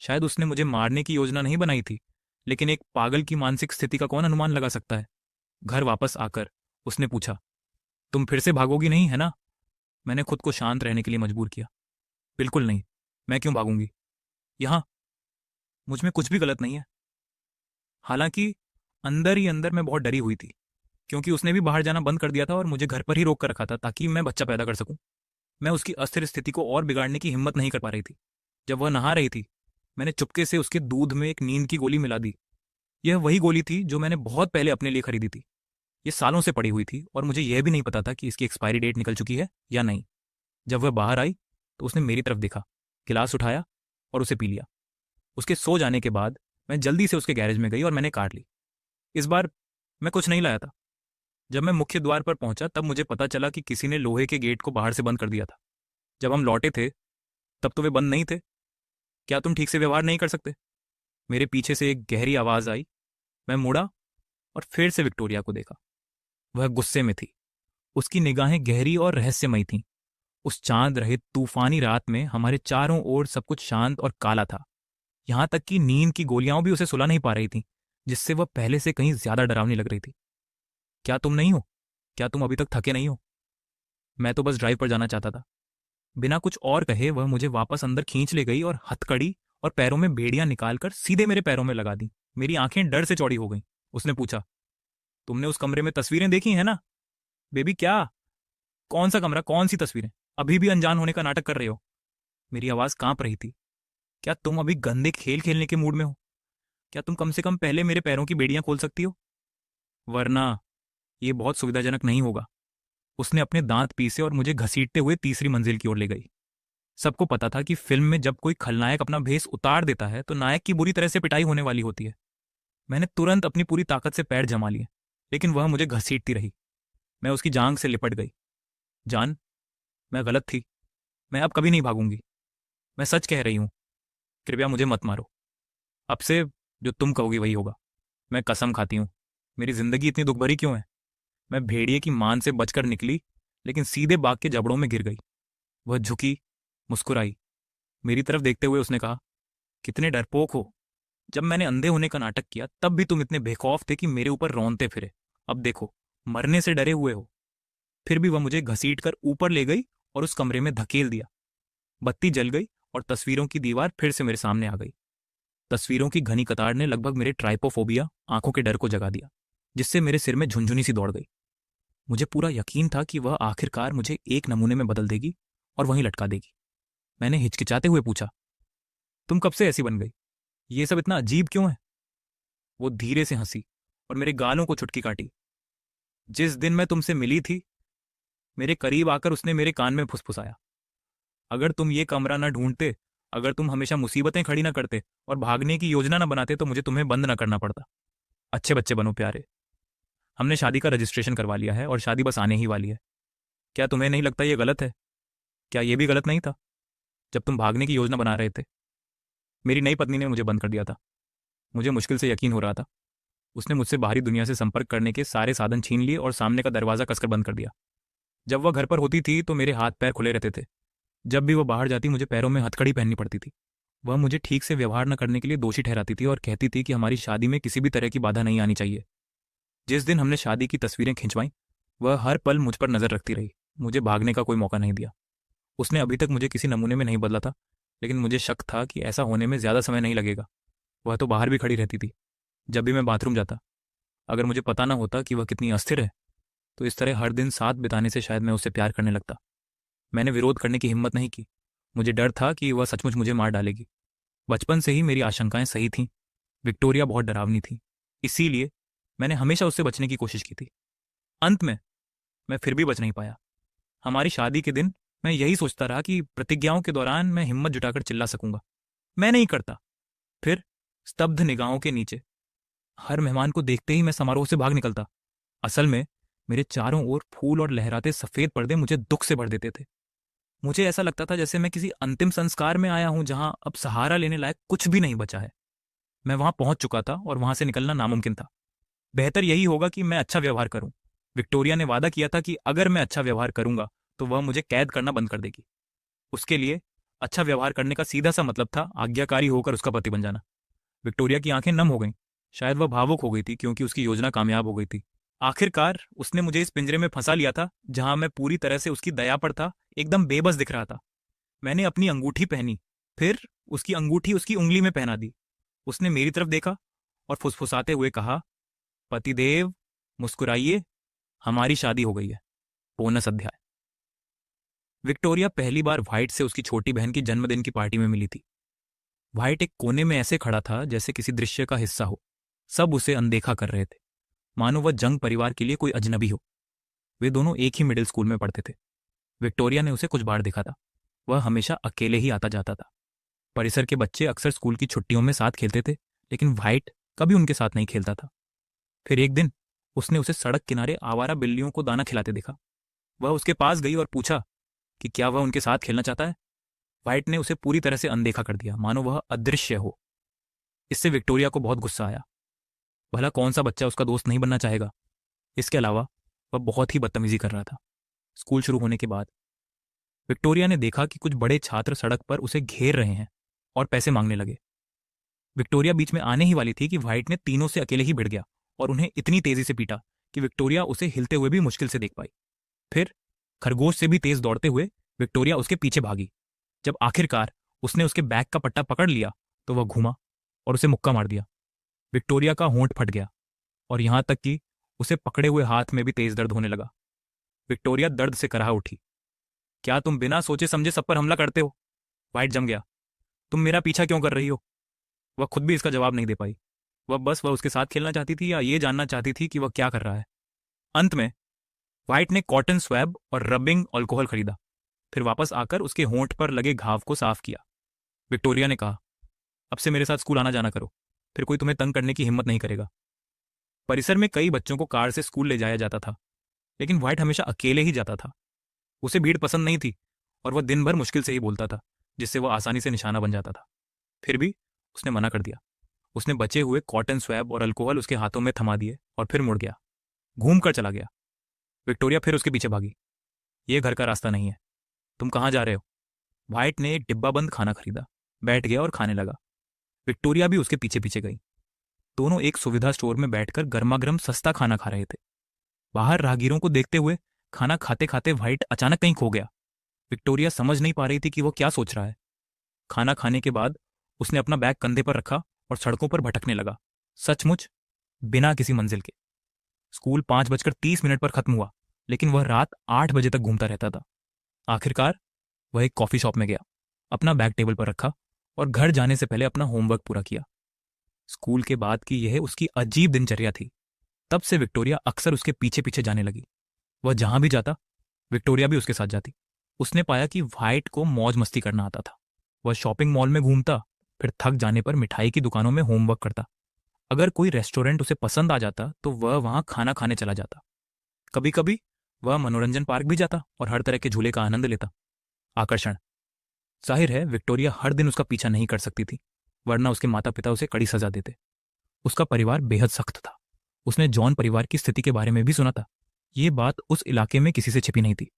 शायद उसने मुझे मारने की योजना नहीं बनाई थी, लेकिन एक पागल की मानसिक स्थिति का कौन अनुमान लगा सकता है। घर वापस आकर उसने पूछा, तुम फिर से भागोगी नहीं, है ना? मैंने खुद को शांत रहने के लिए मजबूर किया। बिल्कुल नहीं। मैं क्यों भागूंगी? यहां मुझ में कुछ भी गलत नहीं है। हालांकि अंदर ही अंदर मैं बहुत डरी हुई थी, क्योंकि उसने भी बाहर जाना बंद कर दिया था और मुझे घर पर ही रोक कर रखा था ताकि मैं बच्चा पैदा कर सकूं। मैं उसकी अस्थिर स्थिति को और बिगाड़ने की हिम्मत नहीं कर पा रही थी। जब वह नहा रही थी, मैंने चुपके से उसके दूध में एक नींद की गोली मिला दी। यह वही गोली थी जो मैंने बहुत पहले अपने लिए खरीदी थी। ये सालों से पड़ी हुई थी और मुझे यह भी नहीं पता था कि इसकी एक्सपायरी डेट निकल चुकी है या नहीं। जब वह बाहर आई तो उसने मेरी तरफ देखा, गिलास उठाया और उसे पी लिया। उसके सो जाने के बाद मैं जल्दी से उसके गैरेज में गई और मैंने कार ली। इस बार मैं कुछ नहीं लाया था। जब मैं मुख्य द्वार पर पहुंचा तब मुझे पता चला कि किसी ने लोहे के गेट को बाहर से बंद कर दिया था। जब हम लौटे थे तब तो वे बंद नहीं थे। क्या तुम ठीक से व्यवहार नहीं कर सकते? मेरे पीछे से एक गहरी आवाज आई। मैं मुड़ा और फिर से विक्टोरिया को देखा। वह गुस्से में थी। उसकी निगाहें गहरी और रहस्यमयी थीं। उस चांद रहित तूफानी रात में हमारे चारों ओर सब कुछ शांत और काला था। यहां तक कि नींद की गोलियां भी उसे सुला नहीं पा रही थीं, जिससे वह पहले से कहीं ज्यादा डरावनी लग रही थी। क्या तुम नहीं हो? क्या तुम अभी तक थके नहीं हो? मैं तो बस ड्राइव पर जाना चाहता था। बिना कुछ और कहे वह मुझे वापस अंदर खींच ले गई और हथकड़ी और पैरों में बेड़ियां निकालकर सीधे मेरे पैरों में लगा दी। मेरी आंखें डर से चौड़ी हो गईं। उसने पूछा, तुमने उस कमरे में तस्वीरें देखी है ना? बेबी क्या? कौन सा कमरा, कौन सी तस्वीरें? अभी भी अनजान होने का नाटक कर रहे हो? मेरी आवाज कांप रही थी। क्या तुम अभी गंदे खेल खेलने के मूड में हो? क्या तुम कम से कम पहले मेरे पैरों की बेड़ियां खोल सकती हो? वरना ये बहुत सुविधाजनक नहीं होगा। उसने अपने दांत पीसे और मुझे घसीटते हुए तीसरी मंजिल की ओर ले गई। सबको पता था कि फिल्म में जब कोई खलनायक अपना भेष उतार देता है तो नायक की बुरी तरह से पिटाई होने वाली होती है। मैंने तुरंत अपनी पूरी ताकत से पैर जमा लिए, लेकिन वह मुझे घसीटती रही। मैं उसकी जांघ से लिपट गई। जान, मैं गलत थी। मैं अब कभी नहीं भागूंगी। मैं सच कह रही हूं। कृपया मुझे मत मारो। अब से जो तुम कहोगी वही होगा। मैं कसम खाती हूं। मेरी जिंदगी इतनी दुख भरी क्यों है? मैं भेड़िए की मान से बचकर निकली, लेकिन सीधे बाघ के जबड़ों में गिर गई। वह झुकी, मुस्कुराई। मेरी तरफ देखते हुए उसने कहा, कितने डरपोक हो। जब मैंने अंधे होने का नाटक किया तब भी तुम इतने बेखौफ थे कि मेरे ऊपर रौंदते फिरे। अब देखो, मरने से डरे हुए हो। फिर भी वह मुझे घसीट कर ऊपर ले गई और उस कमरे में धकेल दिया। बत्ती जल गई और तस्वीरों की दीवार फिर से मेरे सामने आ गई। तस्वीरों की घनी कतार ने लगभग मेरे ट्राइपोफोबिया, आंखों के डर को जगा दिया, जिससे मेरे सिर में झुंझुनी सी दौड़ गई। मुझे पूरा यकीन था कि वह आखिरकार मुझे एक नमूने में बदल देगी और वहीं लटका देगी। मैंने हिचकिचाते हुए पूछा, तुम कब से ऐसी बन गई? ये सब इतना अजीब क्यों है? वो धीरे से हंसी और मेरे गालों को चुटकी काटी। जिस दिन मैं तुमसे मिली थी, मेरे करीब आकर उसने मेरे कान में फुसफुसाया, अगर तुम ये कमरा न ढूंढते, अगर तुम हमेशा मुसीबतें खड़ी न करते और भागने की योजना न बनाते तो मुझे तुम्हें बंद न करना पड़ता। अच्छे बच्चे बनो प्यारे। हमने शादी का रजिस्ट्रेशन करवा लिया है और शादी बस आने ही वाली है। क्या तुम्हें नहीं लगता ये गलत है? क्या ये भी गलत नहीं था जब तुम भागने की योजना बना रहे थे? मेरी नई पत्नी ने मुझे बंद कर दिया था। मुझे मुश्किल से यकीन हो रहा था। उसने मुझसे बाहरी दुनिया से संपर्क करने के सारे साधन छीन लिए और सामने का दरवाजा कसकर बंद कर दिया। जब वह घर पर होती थी तो मेरे हाथ पैर खुले रहते थे। जब भी वह बाहर जाती मुझे पैरों में हथकड़ी पहननी पड़ती थी। वह मुझे ठीक से व्यवहार न करने के लिए दोषी ठहराती थी और कहती थी कि हमारी शादी में किसी भी तरह की बाधा नहीं आनी चाहिए। जिस दिन हमने शादी की तस्वीरें खिंचवाई, वह हर पल मुझ पर नजर रखती रही, मुझे भागने का कोई मौका नहीं दिया। उसने अभी तक मुझे किसी नमूने में नहीं बदला था, लेकिन मुझे शक था कि ऐसा होने में ज्यादा समय नहीं लगेगा। वह तो बाहर भी खड़ी रहती थी जब भी मैं बाथरूम जाता। अगर मुझे पता ना होता कि वह कितनी अस्थिर है, तो इस तरह हर दिन साथ बिताने से शायद मैं उससे प्यार करने लगता। मैंने विरोध करने की हिम्मत नहीं की। मुझे डर था कि वह सचमुच मुझे मार डालेगी। बचपन से ही मेरी आशंकाएं सही थीं। विक्टोरिया बहुत डरावनी थी, इसीलिए मैंने हमेशा उससे बचने की कोशिश की थी। अंत में मैं फिर भी बच नहीं पाया। हमारी शादी के दिन मैं यही सोचता रहा कि प्रतिज्ञाओं के दौरान मैं हिम्मत जुटाकर चिल्ला सकूंगा। मैं नहीं करता। फिर स्तब्ध निगाहों के नीचे हर मेहमान को देखते ही मैं समारोह से भाग निकलता। असल में मेरे चारों ओर फूल और लहराते सफेद पर्दे मुझे दुख से भर देते थे। मुझे ऐसा लगता था जैसे मैं किसी अंतिम संस्कार में आया हूं जहां अब सहारा लेने लायक कुछ भी नहीं बचा है। मैं वहां पहुंच चुका था और वहां से निकलना नामुमकिन था। बेहतर यही होगा कि मैं अच्छा व्यवहार करूं। विक्टोरिया ने वादा किया था कि अगर मैं अच्छा व्यवहार करूंगा तो वह मुझे कैद करना बंद कर देगी। उसके लिए अच्छा व्यवहार करने का सीधा सा मतलब था आज्ञाकारी होकर उसका पति बन जाना। विक्टोरिया की आंखें नम हो गईं। शायद वह भावुक हो गई थी क्योंकि उसकी योजना कामयाब हो गई थी। आखिरकार उसने मुझे इस पिंजरे में फंसा लिया था जहां मैं पूरी तरह से उसकी दया पर था, एकदम बेबस दिख रहा था। मैंने अपनी अंगूठी पहनी, फिर उसकी अंगूठी उसकी उंगली में पहना दी। उसने मेरी तरफ देखा और फुसफुसाते हुए कहा, पतिदेव मुस्कुराइए, हमारी शादी हो गई है। बोनस अध्याय। विक्टोरिया पहली बार व्हाइट से उसकी छोटी बहन की जन्मदिन की पार्टी में मिली थी। व्हाइट एक कोने में ऐसे खड़ा था जैसे किसी दृश्य का हिस्सा हो। सब उसे अनदेखा कर रहे थे, मानो वह जंग परिवार के लिए कोई अजनबी हो। वे दोनों एक ही मिडिल स्कूल में पढ़ते थे। विक्टोरिया ने उसे कुछ बार देखा था। वह हमेशा अकेले ही आता जाता था। परिसर के बच्चे अक्सर स्कूल की छुट्टियों में साथ खेलते थे, लेकिन व्हाइट कभी उनके साथ नहीं खेलता था। फिर एक दिन उसने उसे सड़क किनारे आवारा बिल्लियों को दाना खिलाते देखा। वह उसके पास गई और पूछा कि क्या वह उनके साथ खेलना चाहता है। व्हाइट ने उसे पूरी तरह से अनदेखा कर दिया, मानो वह अदृश्य हो। इससे विक्टोरिया को बहुत गुस्सा आया। भला कौन सा बच्चा उसका दोस्त नहीं बनना चाहेगा। इसके अलावा वह बहुत ही बदतमीजी कर रहा था। स्कूल शुरू होने के बाद विक्टोरिया ने देखा कि कुछ बड़े छात्र सड़क पर उसे घेर रहे हैं और पैसे मांगने लगे। विक्टोरिया बीच में आने ही वाली थी कि व्हाइट ने तीनों से अकेले ही भिड़ गया और उन्हें इतनी तेजी से पीटा कि विक्टोरिया उसे हिलते हुए भी मुश्किल से देख पाई। फिर खरगोश से भी तेज दौड़ते हुए विक्टोरिया उसके पीछे भागी। जब आखिरकार उसने उसके बैग का पट्टा पकड़ लिया तो वह घूमा और उसे मुक्का मार दिया। विक्टोरिया का होंठ फट गया और यहां तक कि उसे पकड़े हुए हाथ में भी तेज दर्द होने लगा। विक्टोरिया दर्द से कराह उठी। क्या तुम बिना सोचे समझे सब पर हमला करते हो? वाइट जम गया। तुम मेरा पीछा क्यों कर रही हो? वह खुद भी इसका जवाब नहीं दे पाई। वह उसके साथ खेलना चाहती थी या ये जानना चाहती थी कि वह क्या कर रहा है। अंत में वाइट ने कॉटन स्वैब और रबिंग अल्कोहल खरीदा। फिर वापस आकर उसके होंठ पर लगे घाव को साफ किया। विक्टोरिया ने कहा, अब से मेरे साथ स्कूल आना जाना करो, फिर कोई तुम्हें तंग करने की हिम्मत नहीं करेगा। परिसर में कई बच्चों को कार से स्कूल ले जाया जाता था, लेकिन व्हाइट हमेशा अकेले ही जाता था। उसे भीड़ पसंद नहीं थी और वह दिन भर मुश्किल से ही बोलता था, जिससे वह आसानी से निशाना बन जाता था। फिर भी उसने मना कर दिया। उसने बचे हुए कॉटन स्वैब और अल्कोहल उसके हाथों में थमा दिए और फिर मुड़ गया, घूम कर चला गया। विक्टोरिया फिर उसके पीछे भागी। ये घर का रास्ता नहीं है, तुम कहाँ जा रहे हो? व्हाइट ने एक डिब्बा बंद खाना खरीदा, बैठ गया और खाने लगा। विक्टोरिया भी उसके पीछे पीछे गई। दोनों एक सुविधा स्टोर में बैठकर गर्मा गर्म सस्ता खाना खा रहे थे। बाहर राहगीरों को देखते हुए खाना खाते खाते व्हाइट अचानक कहीं खो गया। विक्टोरिया समझ नहीं पा रही थी कि वो क्या सोच रहा है। खाना खाने के बाद उसने अपना बैग कंधे पर रखा और सड़कों पर भटकने लगा, सचमुच बिना किसी मंजिल के। स्कूल 5:30 पर खत्म हुआ, लेकिन वह रात 8 बजे तक घूमता रहता था। आखिरकार वह एक कॉफी शॉप में गया, अपना बैग टेबल पर रखा और घर जाने से पहले अपना होमवर्क पूरा किया। स्कूल के बाद की यह उसकी अजीब दिनचर्या थी। तब से विक्टोरिया अक्सर उसके पीछे पीछे जाने लगी। वह जहां भी जाता, विक्टोरिया भी उसके साथ जाती। उसने पाया कि व्हाइट को मौज मस्ती करना आता था। वह शॉपिंग मॉल में घूमता, फिर थक जाने पर मिठाई की दुकानों में होमवर्क करता। अगर कोई रेस्टोरेंट उसे पसंद आ जाता तो वह वहां खाना खाने चला जाता। कभी कभी वह मनोरंजन पार्क भी जाता और हर तरह के झूले का आनंद लेता। आकर्षण। जाहिर है विक्टोरिया हर दिन उसका पीछा नहीं कर सकती थी, वरना उसके माता पिता उसे कड़ी सजा देते। उसका परिवार बेहद सख्त था। उसने जॉन परिवार की स्थिति के बारे में भी सुना था। ये बात उस इलाके में किसी से छिपी नहीं थी।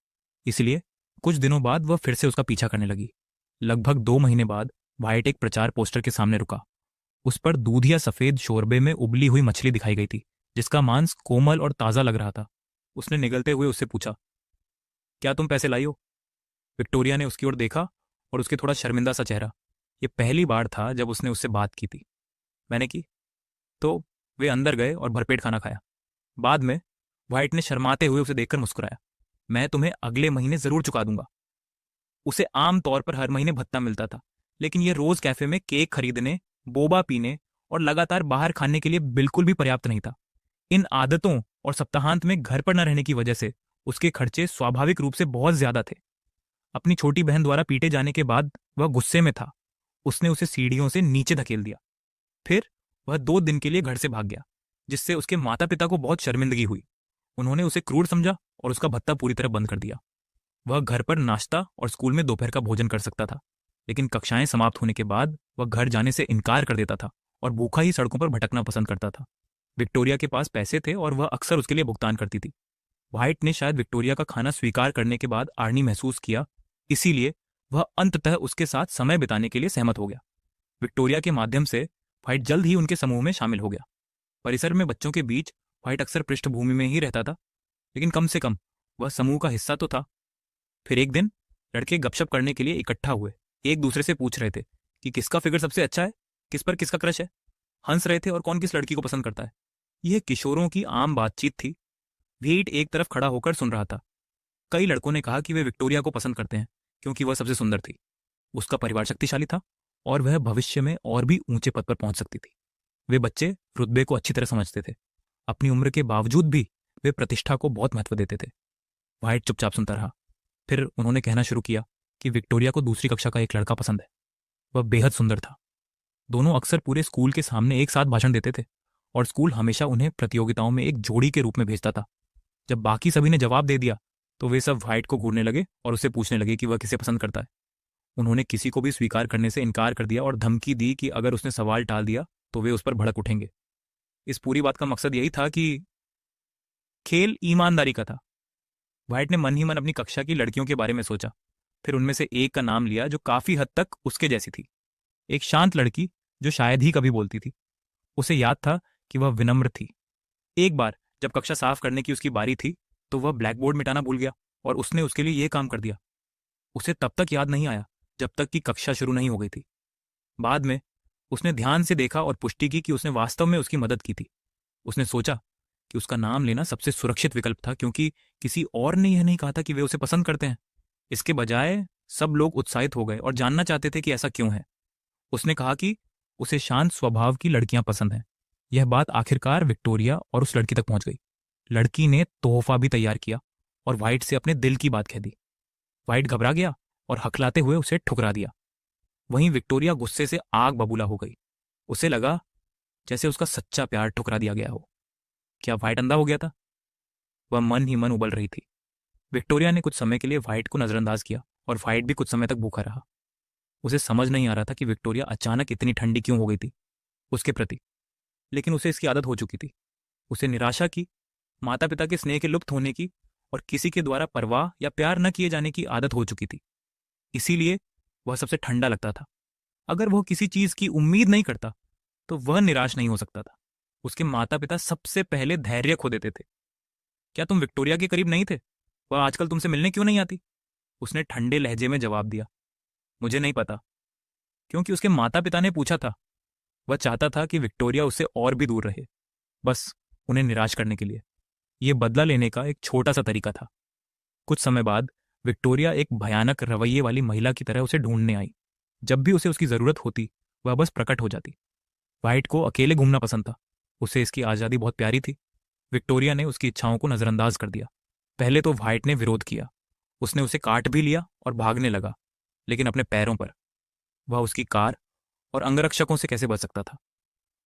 इसलिए कुछ दिनों बाद वह फिर से उसका पीछा करने लगी। लगभग 2 महीने बाद व्हाइट एक प्रचार पोस्टर के सामने रुका। उस पर दूधिया सफेद शोरबे में उबली हुई मछली दिखाई गई थी, जिसका मांस कोमल और ताजा लग रहा था। उसने निगलते हुए उससे पूछा, क्या तुम पैसे लाई हो? विक्टोरिया ने उसकी ओर देखा और उसके थोड़ा शर्मिंदा सा चेहरा। यह पहली बार था जब उसने उससे बात की थी। मैंने की। तो वे अंदर गए और भरपेट खाना खाया। बाद में व्हाइट ने शर्माते हुए उसे देखकर मुस्कुराया। मैं तुम्हें अगले महीने जरूर चुका दूंगा। उसे आम तौर पर हर महीने भत्ता मिलता था, लेकिन यह रोज कैफे में केक खरीदने, बोबा पीने और लगातार बाहर खाने के लिए बिल्कुल भी पर्याप्त नहीं था। इन आदतों और सप्ताहांत में घर पर न रहने की वजह से उसके खर्चे स्वाभाविक रूप से बहुत ज्यादा थे। अपनी छोटी बहन द्वारा पीटे जाने के बाद वह गुस्से में था। उसने उसे सीढ़ियों से नीचे धकेल दिया। फिर वह 2 दिन के लिए घर से भाग गया, जिससे उसके माता पिता को बहुत शर्मिंदगी हुई। उन्होंने उसे क्रूर समझा और उसका भत्ता पूरी तरह बंद कर दिया। वह घर पर नाश्ता और स्कूल में दोपहर का भोजन कर सकता था, लेकिन कक्षाएं समाप्त होने के बाद वह घर जाने से इनकार कर देता था और भूखा ही सड़कों पर भटकना पसंद करता था। विक्टोरिया के पास पैसे थे और वह अक्सर उसके लिए भुगतान करती थी। व्हाइट ने शायद विक्टोरिया का खाना स्वीकार करने के बाद आर्नी महसूस किया, इसीलिए वह अंततः उसके साथ समय बिताने के लिए सहमत हो गया। विक्टोरिया के माध्यम से व्हाइट जल्द ही उनके समूह में शामिल हो गया। परिसर में बच्चों के बीच व्हाइट अक्सर पृष्ठभूमि में ही रहता था, लेकिन कम से कम वह समूह का हिस्सा तो था। फिर एक दिन लड़के गपशप करने के लिए इकट्ठा हुए। एक दूसरे से पूछ रहे थे कि किसका फिगर सबसे अच्छा है, किस पर किसका क्रश है। हंस रहे थे और कौन किस लड़की को पसंद करता है। यह किशोरों की आम बातचीत थी। व्हीट एक तरफ खड़ा होकर सुन रहा था। कई लड़कों ने कहा कि वे विक्टोरिया को पसंद करते हैं क्योंकि वह सबसे सुंदर थी, उसका परिवार शक्तिशाली था और वह भविष्य में और भी ऊंचे पद पर पहुंच सकती थी। वे बच्चे रुतबे को अच्छी तरह समझते थे। अपनी उम्र के बावजूद भी वे प्रतिष्ठा को बहुत महत्व देते थे। व्हाइट चुपचाप सुनता रहा। फिर उन्होंने कहना शुरू किया कि विक्टोरिया को दूसरी कक्षा का एक लड़का पसंद है। वह बेहद सुंदर था। दोनों अक्सर पूरे स्कूल के सामने एक साथ भाषण देते थे और स्कूल हमेशा उन्हें प्रतियोगिताओं में एक जोड़ी के रूप में भेजता था। जब बाकी सभी ने जवाब दे दिया तो वे सब व्हाइट को घूरने लगे और उससे पूछने लगे कि वह किसे पसंद करता है। उन्होंने किसी को भी स्वीकार करने से इनकार कर दिया और धमकी दी कि अगर उसने सवाल टाल दिया तो वे उस पर भड़क उठेंगे। इस पूरी बात का मकसद यही था कि खेल ईमानदारी का था। व्हाइट ने मन ही मन अपनी कक्षा की लड़कियों के बारे में सोचा। फिर उनमें से एक का नाम लिया जो काफी हद तक उसके जैसी थी। एक शांत लड़की जो शायद ही कभी बोलती थी। उसे याद था कि वह विनम्र थी। एक बार जब कक्षा साफ करने की उसकी बारी थी तो वह ब्लैकबोर्ड मिटाना भूल गया और उसने उसके लिए यह काम कर दिया। उसे तब तक याद नहीं आया जब तक कि कक्षा शुरू नहीं हो गई थी। बाद में उसने ध्यान से देखा और पुष्टि की कि उसने वास्तव में उसकी मदद की थी। उसने सोचा कि उसका नाम लेना सबसे सुरक्षित विकल्प था, क्योंकि किसी और ने यह नहीं कहा था कि वे उसे पसंद करते हैं। इसके बजाय सब लोग उत्साहित हो गए और जानना चाहते थे कि ऐसा क्यों है। उसने कहा कि उसे शांत स्वभाव की लड़कियां पसंद हैं। यह बात आखिरकार विक्टोरिया और उस लड़की तक पहुंच गई। लड़की ने तोहफा भी तैयार किया और व्हाइट से अपने दिल की बात कह दी। व्हाइट घबरा गया और हकलाते हुए उसे ठुकरा दिया। वहीं विक्टोरिया गुस्से से आग बबूला हो गई। उसे लगा जैसे उसका सच्चा प्यार ठुकरा दिया गया हो। क्या व्हाइट अंधा हो गया था? वह मन ही मन उबल रही थी। विक्टोरिया ने कुछ समय के लिए व्हाइट को नजरअंदाज किया और व्हाइट भी कुछ समय तक भूखा रहा। उसे समझ नहीं आ रहा था कि विक्टोरिया अचानक इतनी ठंडी क्यों हो गई थी उसके प्रति, लेकिन उसे इसकी आदत हो चुकी थी। उसे निराशा की, माता पिता के स्नेह के लुप्त होने की और किसी के द्वारा परवाह या प्यार न किए जाने की आदत हो चुकी थी। इसीलिए वह सबसे ठंडा लगता था। अगर वह किसी चीज की उम्मीद नहीं करता तो वह निराश नहीं हो सकता था। उसके माता पिता सबसे पहले धैर्य खो देते थे। क्या तुम विक्टोरिया के करीब नहीं थे? वह आजकल तुमसे मिलने क्यों नहीं आती? उसने ठंडे लहजे में जवाब दिया। मुझे नहीं पता, क्योंकि उसके माता पिता ने पूछा था। वह चाहता था कि विक्टोरिया उससे और भी दूर रहे, बस उन्हें निराश करने के लिए। यह बदला लेने का एक छोटा सा तरीका था। कुछ समय बाद विक्टोरिया एक भयानक रवैये वाली महिला की तरह उसे ढूंढने आई। जब भी उसे उसकी जरूरत होती वह बस प्रकट हो जाती। व्हाइट को अकेले घूमना पसंद था। उसे इसकी आज़ादी बहुत प्यारी थी। विक्टोरिया ने उसकी इच्छाओं को नजरअंदाज कर दिया। पहले तो व्हाइट ने विरोध किया। उसने उसे काट भी लिया और भागने लगा, लेकिन अपने पैरों पर। वह उसकी कार और अंगरक्षकों से कैसे बच सकता था?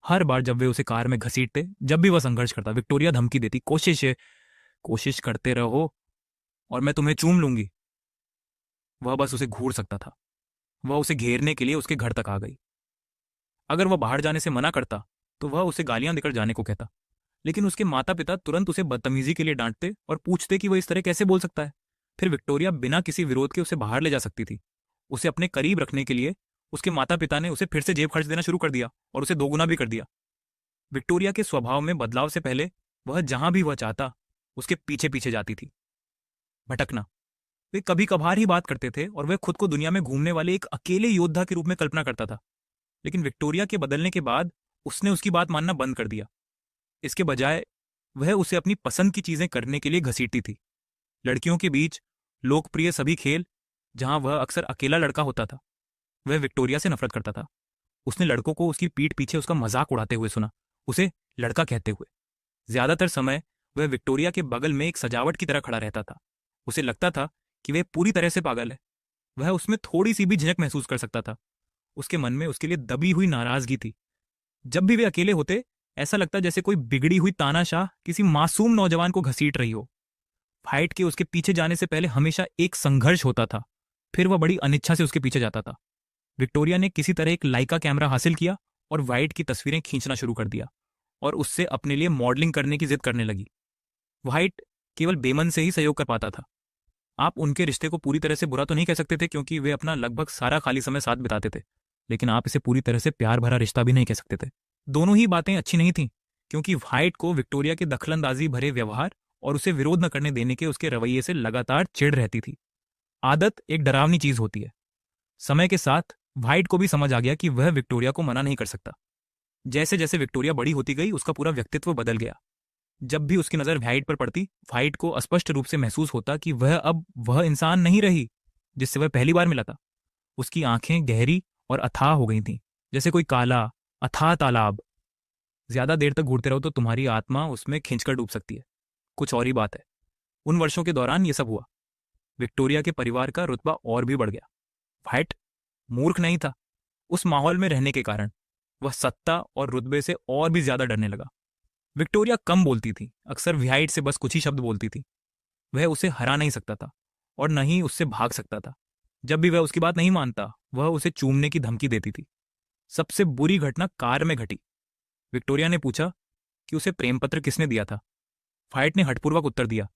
हर बार जब वे उसे कार में घसीटते, जब भी वह संघर्ष करता, विक्टोरिया धमकी देती, कोशिश करते रहो और मैं तुम्हें चूम लूंगी। वह बस उसे घूर सकता था। वह उसे घेरने के लिए उसके घर तक आ गई। अगर वह बाहर जाने से मना करता तो वह उसे गालियां देकर जाने को कहता, लेकिन उसके माता पिता तुरंत उसे बदतमीजी के लिए डांटते और पूछते कि वह इस तरह कैसे बोल सकता है। फिर विक्टोरिया बिना किसी विरोध के उसे बाहर ले जा सकती थी। उसे अपने करीब रखने के लिए उसके माता पिता ने उसे फिर से जेब खर्च देना शुरू कर दिया और उसे दोगुना भी कर दिया। विक्टोरिया के स्वभाव में बदलाव से पहले वह जहां भी वह चाहता उसके पीछे पीछे जाती थी। भटकना। वे कभी कभार ही बात करते थे और वह खुद को दुनिया में घूमने वाले एक अकेले योद्धा के रूप में कल्पना करता था। लेकिन विक्टोरिया के बदलने के बाद उसने उसकी बात मानना बंद कर दिया। इसके बजाय वह उसे अपनी पसंद की चीजें करने के लिए घसीटती थी। लड़कियों के बीच लोकप्रिय सभी खेल, जहां वह अक्सर अकेला लड़का होता था। वह विक्टोरिया से नफरत करता था। उसने लड़कों को उसकी पीठ पीछे उसका मजाक उड़ाते हुए सुना, उसे लड़का कहते हुए। ज्यादातर समय वह विक्टोरिया के बगल में एक सजावट की तरह खड़ा रहता था। उसे लगता था कि वह पूरी तरह से पागल है। वह उसमें थोड़ी सी भी झिझक महसूस कर सकता था। उसके मन में उसके लिए दबी हुई नाराजगी थी। जब भी वे अकेले होते, ऐसा लगता जैसे कोई बिगड़ी हुई तानाशाह किसी मासूम नौजवान को घसीट रही हो। फाइट के उसके पीछे जाने से पहले हमेशा एक संघर्ष होता था, फिर वह बड़ी अनिच्छा से उसके पीछे जाता था। विक्टोरिया ने किसी तरह एक लाइका कैमरा हासिल किया और व्हाइट की तस्वीरें खींचना शुरू कर दिया और उससे अपने लिए मॉडलिंग करने की जिद करने लगी। व्हाइट केवल बेमन से ही सहयोग कर पाता था। आप उनके रिश्ते को पूरी तरह से बुरा तो नहीं कह सकते थे, क्योंकि वे अपना लगभग सारा खाली समय साथ बिताते थे, लेकिन आप इसे पूरी तरह से प्यार भरा रिश्ता भी नहीं कह सकते थे। दोनों ही बातें अच्छी नहीं थीं, क्योंकि व्हाइट को विक्टोरिया के दखलंदाजी भरे व्यवहार और उसे विरोध न करने देने के उसके रवैये से लगातार चिढ़ रहती थी। आदत एक डरावनी चीज होती है। समय के साथ व्हाइट को भी समझ आ गया कि वह विक्टोरिया को मना नहीं कर सकता। जैसे जैसे विक्टोरिया बड़ी होती गई, उसका पूरा व्यक्तित्व बदल गया। जब भी उसकी नजर व्हाइट पर पड़ती, व्हाइट को स्पष्ट रूप से महसूस होता कि वह अब वह इंसान नहीं रही जिससे वह पहली बार मिला था। उसकी आंखें गहरी और अथाह हो गई थीं, जैसे कोई काला अथाह तालाब। ज्यादा देर तक घूरते रहो तो तुम्हारी आत्मा उसमें खिंचकर डूब सकती है। कुछ और ही बात है। उन वर्षों के दौरान यह सब हुआ। विक्टोरिया के परिवार का रुतबा और भी बढ़ गया। व्हाइट मूर्ख नहीं था। उस माहौल में रहने के कारण वह सत्ता और रुतबे से और भी ज्यादा डरने लगा। विक्टोरिया कम बोलती थी, अक्सर व्हाइट से बस कुछ ही शब्द बोलती थी। वह उसे हरा नहीं सकता था और न ही उससे भाग सकता था। जब भी वह उसकी बात नहीं मानता, वह उसे चूमने की धमकी देती थी। सबसे बुरी घटना कार में घटी। विक्टोरिया ने पूछा कि उसे प्रेम पत्र किसने दिया था। व्हाइट ने हठपूर्वक उत्तर दिया,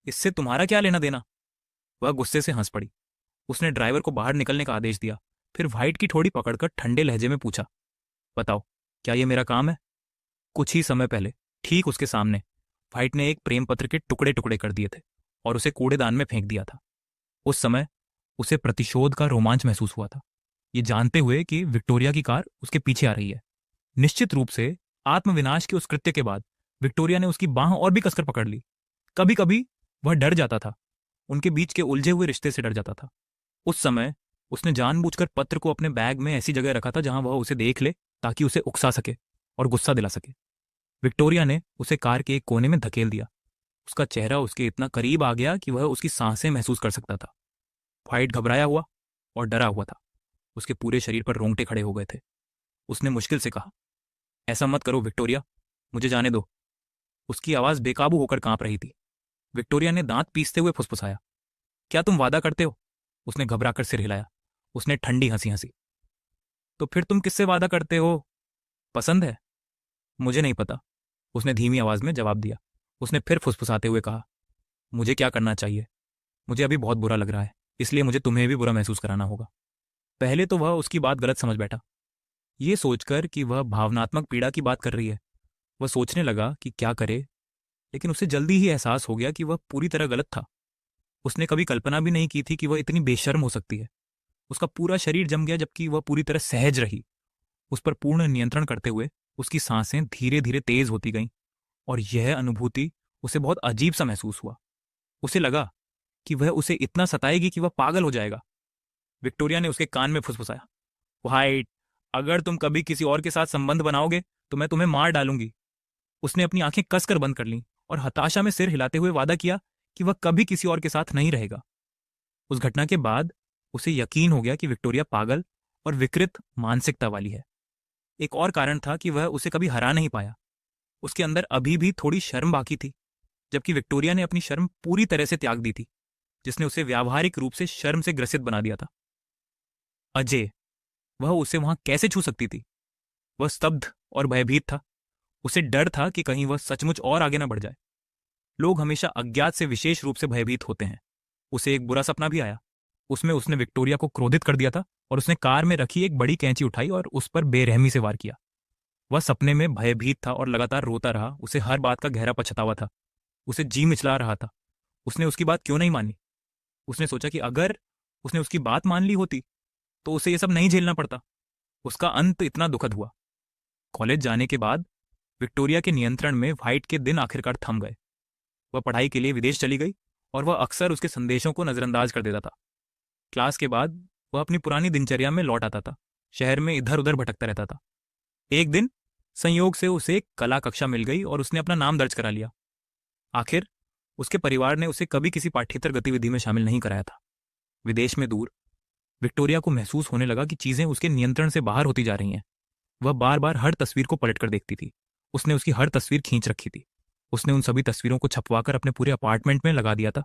इससे तुम्हारा क्या लेना देना। वह गुस्से से हंस पड़ी। उसने ड्राइवर को बाहर निकलने का आदेश दिया। फिर व्हाइट की ठोड़ी पकड़कर ठंडे लहजे में पूछा, बताओ, क्या यह मेरा काम है? कुछ ही समय पहले ठीक उसके सामने व्हाइट ने एक प्रेम पत्र के टुकड़े टुकड़े कर दिए थे और उसे कूड़ेदान में फेंक दिया था। उस समय उसे प्रतिशोध का रोमांच महसूस हुआ था, ये जानते हुए कि विक्टोरिया की कार उसके पीछे आ रही है। निश्चित रूप से आत्मविनाश के उस कृत्य के बाद विक्टोरिया ने उसकी बाह और भी कसकर पकड़ ली। कभी कभी वह डर जाता था, उनके बीच के उलझे हुए रिश्ते से डर जाता था। उस समय उसने जानबूझकर पत्र को अपने बैग में ऐसी जगह रखा था जहां वह उसे देख ले, ताकि उसे उकसा सके और गुस्सा दिला सके। विक्टोरिया ने उसे कार के एक कोने में धकेल दिया। उसका चेहरा उसके इतना करीब आ गया कि वह उसकी सांसें महसूस कर सकता था। व्हाइट घबराया हुआ और डरा हुआ था, उसके पूरे शरीर पर रोंगटे खड़े हो गए थे। उसने मुश्किल से कहा, ऐसा मत करो विक्टोरिया, मुझे जाने दो। उसकी आवाज बेकाबू होकर कांप रही थी। विक्टोरिया ने दांत पीसते हुए फुसफुसाया, क्या तुम वादा करते हो? उसने घबराकर सिर हिलाया। उसने ठंडी हंसी हंसी। तो फिर तुम किससे वादा करते हो? पसंद है? मुझे नहीं पता, उसने धीमी आवाज में जवाब दिया। उसने फिर फुसफुसाते हुए कहा, मुझे क्या करना चाहिए? मुझे अभी बहुत बुरा लग रहा है, इसलिए मुझे तुम्हें भी बुरा महसूस कराना होगा। पहले तो वह उसकी बात गलत समझ बैठा, ये सोचकर कि वह भावनात्मक पीड़ा की बात कर रही है। वह सोचने लगा कि क्या करे, लेकिन उसे जल्दी ही एहसास हो गया कि वह पूरी तरह गलत था। उसने कभी कल्पना भी नहीं की थी कि वह इतनी बेशर्म हो सकती है। उसका पूरा शरीर जम गया, जबकि वह पूरी तरह सहज रही। उस पर पूर्ण नियंत्रण करते हुए उसकी सांसें धीरे धीरे तेज होती गईं, और यह अनुभूति उसे बहुत अजीब सा महसूस हुआ। उसे लगा कि वह उसे इतना सताएगी कि वह पागल हो जाएगा। विक्टोरिया ने उसके कान में फुसफुसाया, व्हाइट, अगर तुम कभी किसी और के साथ संबंध बनाओगे तो मैं तुम्हें मार डालूंगी। उसने अपनी आंखें कसकर बंद कर लीं और हताशा में सिर हिलाते हुए वादा किया कि वह कभी किसी और के साथ नहीं रहेगा। उस घटना के बाद उसे यकीन हो गया कि विक्टोरिया पागल और विकृत मानसिकता वाली है। एक और कारण था कि वह उसे कभी हरा नहीं पाया। उसके अंदर अभी भी थोड़ी शर्म बाकी थी, जबकि विक्टोरिया ने अपनी शर्म पूरी तरह से त्याग दी थी, जिसने उसे व्यावहारिक रूप से शर्म से ग्रसित बना दिया था। अजय, वह उसे वहां कैसे छू सकती थी? वह स्तब्ध और भयभीत था। उसे डर था कि कहीं वह सचमुच और आगे न बढ़ जाए। लोग हमेशा अज्ञात से विशेष रूप से भयभीत होते हैं। उसे एक बुरा सपना भी आया। उसमें उसने विक्टोरिया को क्रोधित कर दिया था और उसने कार में रखी एक बड़ी कैंची उठाई और उस पर बेरहमी से वार किया। वह सपने में भयभीत था और लगातार रोता रहा। उसे हर बात का गहरा पछतावा था। उसे जी मिचला रहा था। उसने उसकी बात क्यों नहीं मानी? उसने सोचा कि अगर उसने उसकी बात मान ली होती तो उसे यह सब नहीं झेलना पड़ता। उसका अंत इतना दुखद हुआ। कॉलेज जाने के बाद विक्टोरिया के नियंत्रण में व्हाइट के दिन आखिरकार थम गए। वह पढ़ाई के लिए विदेश चली गई और वह अक्सर उसके संदेशों को नजरअंदाज कर देता था। क्लास के बाद वह अपनी पुरानी दिनचर्या में लौट आता था। शहर में इधर उधर भटकता रहता था। एक दिन संयोग से उसे एक कला कक्षा मिल गई और उसने अपना नाम दर्ज करा लिया। आखिर उसके परिवार ने उसे कभी किसी पाठ्येतर गतिविधि में शामिल नहीं कराया था। विदेश में दूर विक्टोरिया को महसूस होने लगा कि चीजें उसके नियंत्रण से बाहर होती जा रही हैं। वह बार बार हर तस्वीर को पलट कर देखती थी। उसने उसकी हर तस्वीर खींच रखी थी। उसने उन सभी तस्वीरों को छपवाकर अपने पूरे अपार्टमेंट में लगा दिया था।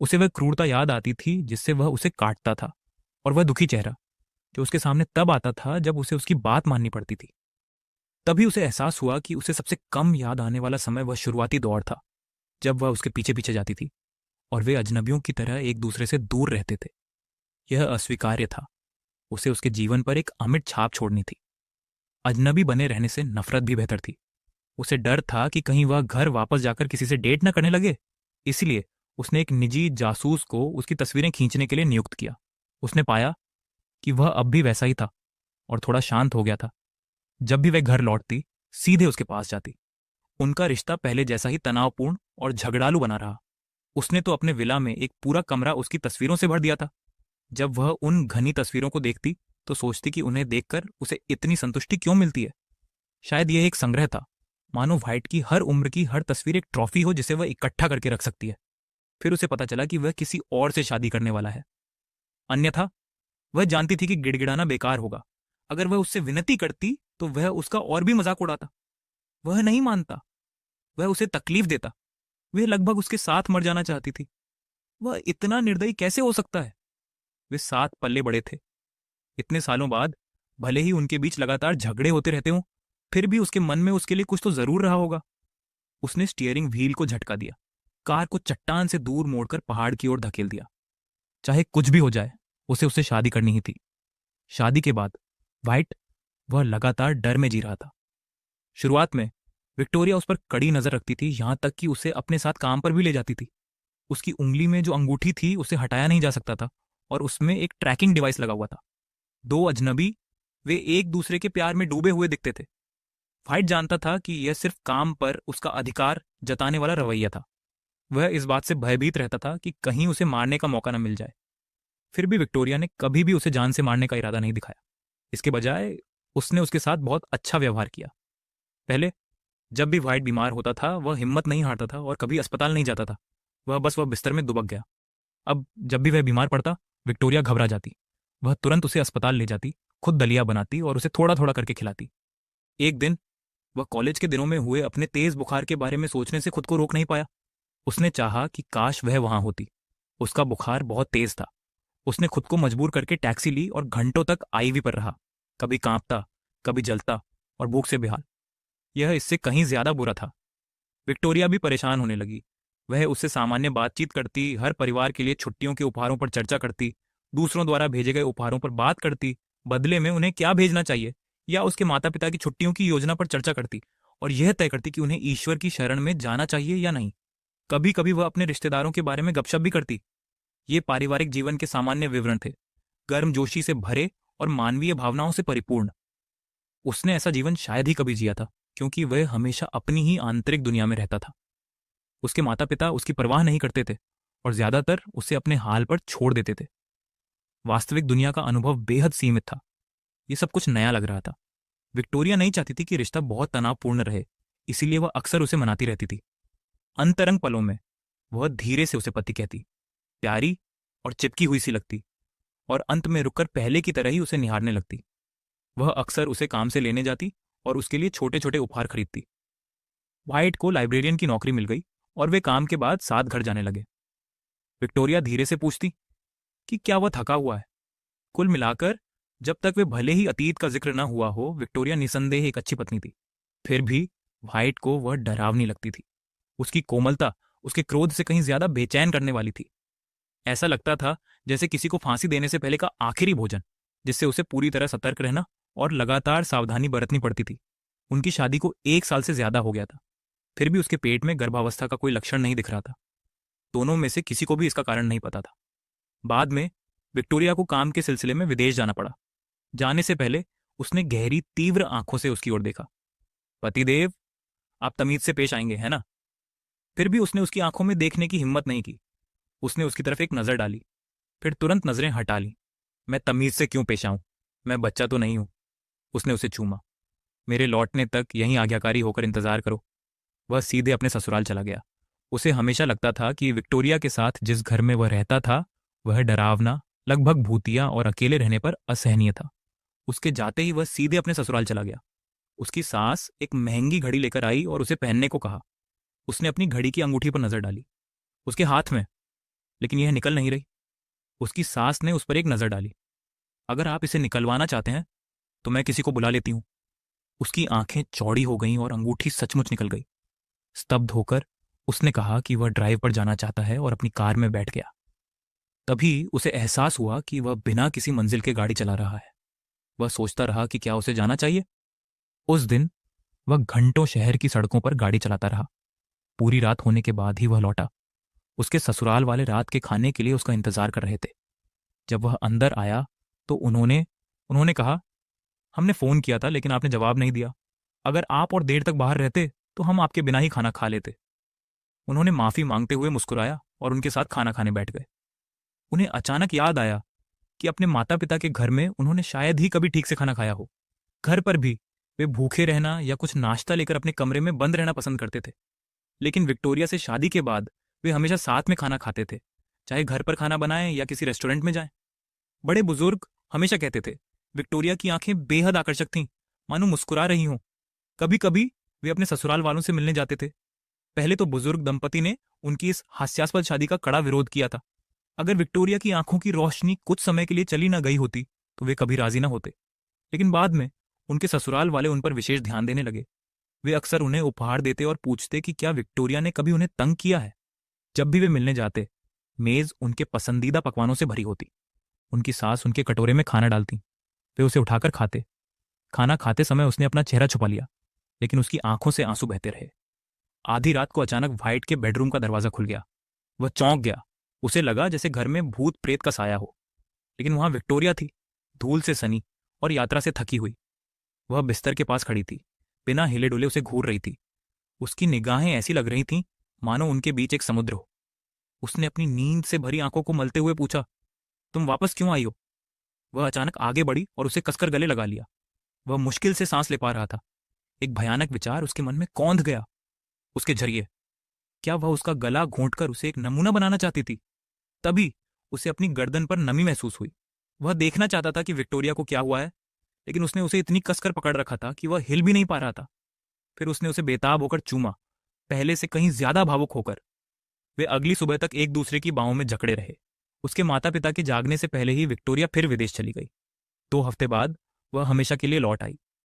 उसे वह क्रूरता याद आती थी जिससे वह उसे काटता था, और वह दुखी चेहरा जो उसके सामने तब आता था जब उसे उसकी बात माननी पड़ती थी। तभी उसे एहसास हुआ कि उसे सबसे कम याद आने वाला समय वह शुरुआती दौर था, जब वह उसके पीछे पीछे जाती थी और वे अजनबियों की तरह एक दूसरे से दूर रहते थे। यह अस्वीकार्य था। उसे उसके जीवन पर एक अमिट छाप छोड़नी थी। अजनबी बने रहने से नफरत भी बेहतर थी। उसे डर था कि कहीं वह घर वापस जाकर किसी से डेट न करने लगे। इसलिए उसने एक निजी जासूस को उसकी तस्वीरें खींचने के लिए नियुक्त किया। उसने पाया कि वह अब भी वैसा ही था और थोड़ा शांत हो गया था। जब भी वह घर लौटती, सीधे उसके पास जाती। उनका रिश्ता पहले जैसा ही तनावपूर्ण और झगड़ालू बना रहा। उसने तो अपने विला में एक पूरा कमरा उसकी तस्वीरों से भर दिया था। जब वह उन घनी तस्वीरों को देखती तो सोचती कि उन्हें देखकर उसे इतनी संतुष्टि क्यों मिलती है। शायद यह एक संग्रह था, मानो व्हाइट की हर उम्र की हर तस्वीर एक ट्रॉफी हो जिसे वह इकट्ठा करके रख सकती है। फिर उसे पता चला कि वह किसी और से शादी करने वाला है। अन्यथा वह जानती थी कि गिड़गिड़ाना बेकार होगा। अगर वह उससे विनती करती तो वह उसका और भी मजाक उड़ाता। वह नहीं मानता। वह उसे तकलीफ देता। वह लगभग उसके साथ मर जाना चाहती थी। वह इतना निर्दयी कैसे हो सकता है? वे साथ पल्ले बड़े थे। इतने सालों बाद भले ही उनके बीच लगातार झगड़े होते रहते हों, फिर भी उसके मन में उसके लिए कुछ तो जरूर रहा होगा। उसने स्टीयरिंग व्हील को झटका दिया। कार को चट्टान से दूर मोड़कर पहाड़ की ओर धकेल दिया। चाहे कुछ भी हो जाए, उसे उससे शादी करनी ही थी। शादी के बाद व्हाइट, वह लगातार डर में जी रहा था। शुरुआत में विक्टोरिया उस पर कड़ी नजर रखती थी, यहां तक कि उसे अपने साथ काम पर भी ले जाती थी। उसकी उंगली में जो अंगूठी थी उसे हटाया नहीं जा सकता था, और उसमें एक ट्रैकिंग डिवाइस लगा हुआ था। दो अजनबी, वे एक दूसरे के प्यार में डूबे हुए दिखते थे। वाइट जानता था कि यह सिर्फ काम पर उसका अधिकार जताने वाला रवैया था। वह इस बात से भयभीत रहता था कि कहीं उसे मारने का मौका न मिल जाए। फिर भी विक्टोरिया ने कभी भी उसे जान से मारने का इरादा नहीं दिखाया। इसके बजाय उसने उसके साथ बहुत अच्छा व्यवहार किया। पहले जब भी वाइट बीमार होता था वह हिम्मत नहीं हारता था और कभी अस्पताल नहीं जाता था। वह बिस्तर में दुबक गया। अब जब भी वह बीमार पड़ता, विक्टोरिया घबरा जाती। वह तुरंत उसे अस्पताल ले जाती, खुद दलिया बनाती और उसे थोड़ा थोड़ा करके खिलाती। एक दिन वह कॉलेज के दिनों में हुए अपने तेज बुखार के बारे में सोचने से खुद को रोक नहीं पाया। उसने चाहा कि काश वह वहां होती। उसका बुखार बहुत तेज था। उसने खुद को मजबूर करके टैक्सी ली और घंटों तक आईवी पर रहा, कभी कांपता, कभी जलता और भूख से बेहाल। यह इससे कहीं ज्यादा बुरा था। विक्टोरिया भी परेशान होने लगी। वह उससे सामान्य बातचीत करती, हर परिवार के लिए छुट्टियों के उपहारों पर चर्चा करती, दूसरों द्वारा भेजे गए उपहारों पर बात करती, बदले में उन्हें क्या भेजना चाहिए, या उसके माता पिता की छुट्टियों की योजना पर चर्चा करती और यह तय करती कि उन्हें ईश्वर की शरण में जाना चाहिए या नहीं। कभी कभी वह अपने रिश्तेदारों के बारे में गपशप भी करती। ये पारिवारिक जीवन के सामान्य विवरण थे, गर्मजोशी से भरे और मानवीय भावनाओं से परिपूर्ण। उसने ऐसा जीवन शायद ही कभी जिया था, क्योंकि वह हमेशा अपनी ही आंतरिक दुनिया में रहता था। उसके माता पिता उसकी परवाह नहीं करते थे और ज्यादातर उसे अपने हाल पर छोड़ देते थे। वास्तविक दुनिया का अनुभव बेहद सीमित था। ये सब कुछ नया लग रहा था। विक्टोरिया नहीं चाहती थी कि रिश्ता बहुत तनावपूर्ण रहे, इसीलिए वह अक्सर उसे मनाती रहती थी। अंतरंग पलों में वह धीरे से उसे पति कहती, प्यारी और चिपकी हुई सी लगती, और अंत में रुककर पहले की तरह ही उसे निहारने लगती। वह अक्सर उसे काम से लेने जाती और उसके लिए छोटे छोटे उपहार खरीदती। वाइट को लाइब्रेरियन की नौकरी मिल गई और वे काम के बाद साथ घर जाने लगे। विक्टोरिया धीरे से पूछती कि क्या वह थका हुआ है। कुल मिलाकर जब तक वे भले ही अतीत का जिक्र न हुआ हो, विक्टोरिया निसंदेह एक अच्छी पत्नी थी। फिर भी वाइट को वह डरावनी लगती थी। उसकी कोमलता उसके क्रोध से कहीं ज्यादा बेचैन करने वाली थी। ऐसा लगता था जैसे किसी को फांसी देने से पहले का आखिरी भोजन, जिससे उसे पूरी तरह सतर्क रहना और लगातार सावधानी बरतनी पड़ती थी। उनकी शादी को 1 साल से ज्यादा हो गया था, फिर भी उसके पेट में गर्भावस्था का कोई लक्षण नहीं दिख रहा था। दोनों में से किसी को भी इसका कारण नहीं पता था। बाद में विक्टोरिया को काम के सिलसिले में विदेश जाना पड़ा। जाने से पहले उसने गहरी तीव्र आंखों से उसकी ओर देखा। पतिदेव, आप तमीज से पेश आएंगे, है ना? फिर भी उसने उसकी आंखों में देखने की हिम्मत नहीं की। उसने उसकी तरफ एक नजर डाली, फिर तुरंत नजरें हटा ली। मैं तमीज से क्यों पेश आऊं? मैं बच्चा तो नहीं हूं। उसने उसे चूमा। मेरे लौटने तक यहीं आज्ञाकारी होकर इंतजार करो। वह सीधे अपने ससुराल चला गया। उसे हमेशा लगता था कि विक्टोरिया के साथ जिस घर में वह रहता था वह डरावना, लगभग भूतिया और अकेले रहने पर असहनीय था। उसके जाते ही वह सीधे अपने ससुराल चला गया। उसकी सास एक महंगी घड़ी लेकर आई और उसे पहनने को कहा। उसने अपनी घड़ी की अंगूठी पर नजर डाली, उसके हाथ में, लेकिन यह निकल नहीं रही। उसकी सास ने उस पर एक नजर डाली। अगर आप इसे निकलवाना चाहते हैं तो मैं किसी को बुला लेती हूं। उसकी आंखें चौड़ी हो गईं और अंगूठी सचमुच निकल गई। स्तब्ध होकर उसने कहा कि वह ड्राइव पर जाना चाहता है और अपनी कार में बैठ गया। तभी उसे एहसास हुआ कि वह बिना किसी मंजिल के गाड़ी चला रहा है। वह सोचता रहा कि क्या उसे जाना चाहिए। उस दिन वह घंटों शहर की सड़कों पर गाड़ी चलाता रहा। पूरी रात होने के बाद ही वह लौटा। उसके ससुराल वाले रात के खाने के लिए उसका इंतजार कर रहे थे। जब वह अंदर आया तो उन्होंने उन्होंने कहा, हमने फोन किया था लेकिन आपने जवाब नहीं दिया। अगर आप और देर तक बाहर रहते तो हम आपके बिना ही खाना खा लेते। उन्होंने माफी मांगते हुए मुस्कुराया और उनके साथ खाना खाने बैठ गए। उन्हें अचानक याद आया कि अपने माता पिता के घर में उन्होंने शायद ही कभी ठीक से खाना खाया हो। घर पर भी वे भूखे रहना या कुछ नाश्ता लेकर अपने कमरे में बंद रहना पसंद करते थे। लेकिन विक्टोरिया से शादी के बाद वे हमेशा साथ में खाना खाते थे, चाहे घर पर खाना बनाएं या किसी रेस्टोरेंट में जाएं। बड़े बुजुर्ग हमेशा कहते थे विक्टोरिया की आंखें बेहद आकर्षक थीं, मानो मुस्कुरा रही हों। कभी कभी वे अपने ससुराल वालों से मिलने जाते थे। पहले तो बुजुर्ग दंपति ने उनकी इस हास्यास्पद शादी का कड़ा विरोध किया था। अगर विक्टोरिया की आंखों की रोशनी कुछ समय के लिए चली ना गई होती तो वे कभी राजी ना होते। लेकिन बाद में उनके ससुराल वाले उन पर विशेष ध्यान देने लगे। वे अक्सर उन्हें उपहार देते और पूछते कि क्या विक्टोरिया ने कभी उन्हें तंग किया है। जब भी वे मिलने जाते, मेज उनके पसंदीदा पकवानों से भरी होती। उनकी सास उनके कटोरे में खाना डालती, वे उसे उठाकर खाते। खाना खाते समय उसने अपना चेहरा छुपा लिया, लेकिन उसकी आंखों से आंसू बहते रहे। आधी रात को अचानक वाइट के बेडरूम का दरवाजा खुल गया। वह चौंक गया। उसे लगा जैसे घर में भूत प्रेत का साया हो, लेकिन वहां विक्टोरिया थी, धूल से सनी और यात्रा से थकी हुई। वह बिस्तर के पास खड़ी थी, बिना हिले डुले उसे घूर रही थी। उसकी निगाहें ऐसी लग रही थीं मानो उनके बीच एक समुद्र हो। उसने अपनी नींद से भरी आंखों को मलते हुए पूछा, तुम वापस क्यों आई हो? वह अचानक आगे बढ़ी और उसे कसकर गले लगा लिया। वह मुश्किल से सांस ले पा रहा था। एक भयानक विचार उसके मन में कौंध गया। उसके जरिए क्या वह उसका गला घोंटकर उसे एक नमूना बनाना चाहती थी? तभी उसे अपनी गर्दन पर नमी महसूस हुई। वह देखना चाहता था कि विक्टोरिया को क्या हुआ है, लेकिन उसने उसे इतनी कसकर पकड़ रखा था कि वह हिल भी नहीं पा रहा था। फिर उसने उसे बेताब होकर चूमा, पहले से कहीं ज्यादा भावुक होकर। वे अगली सुबह तक एक दूसरे की बाहों में जकड़े रहे। उसके माता पिता के जागने से पहले ही विक्टोरिया फिर विदेश चली गई। 2 हफ्ते बाद वह हमेशा के लिए लौट आई।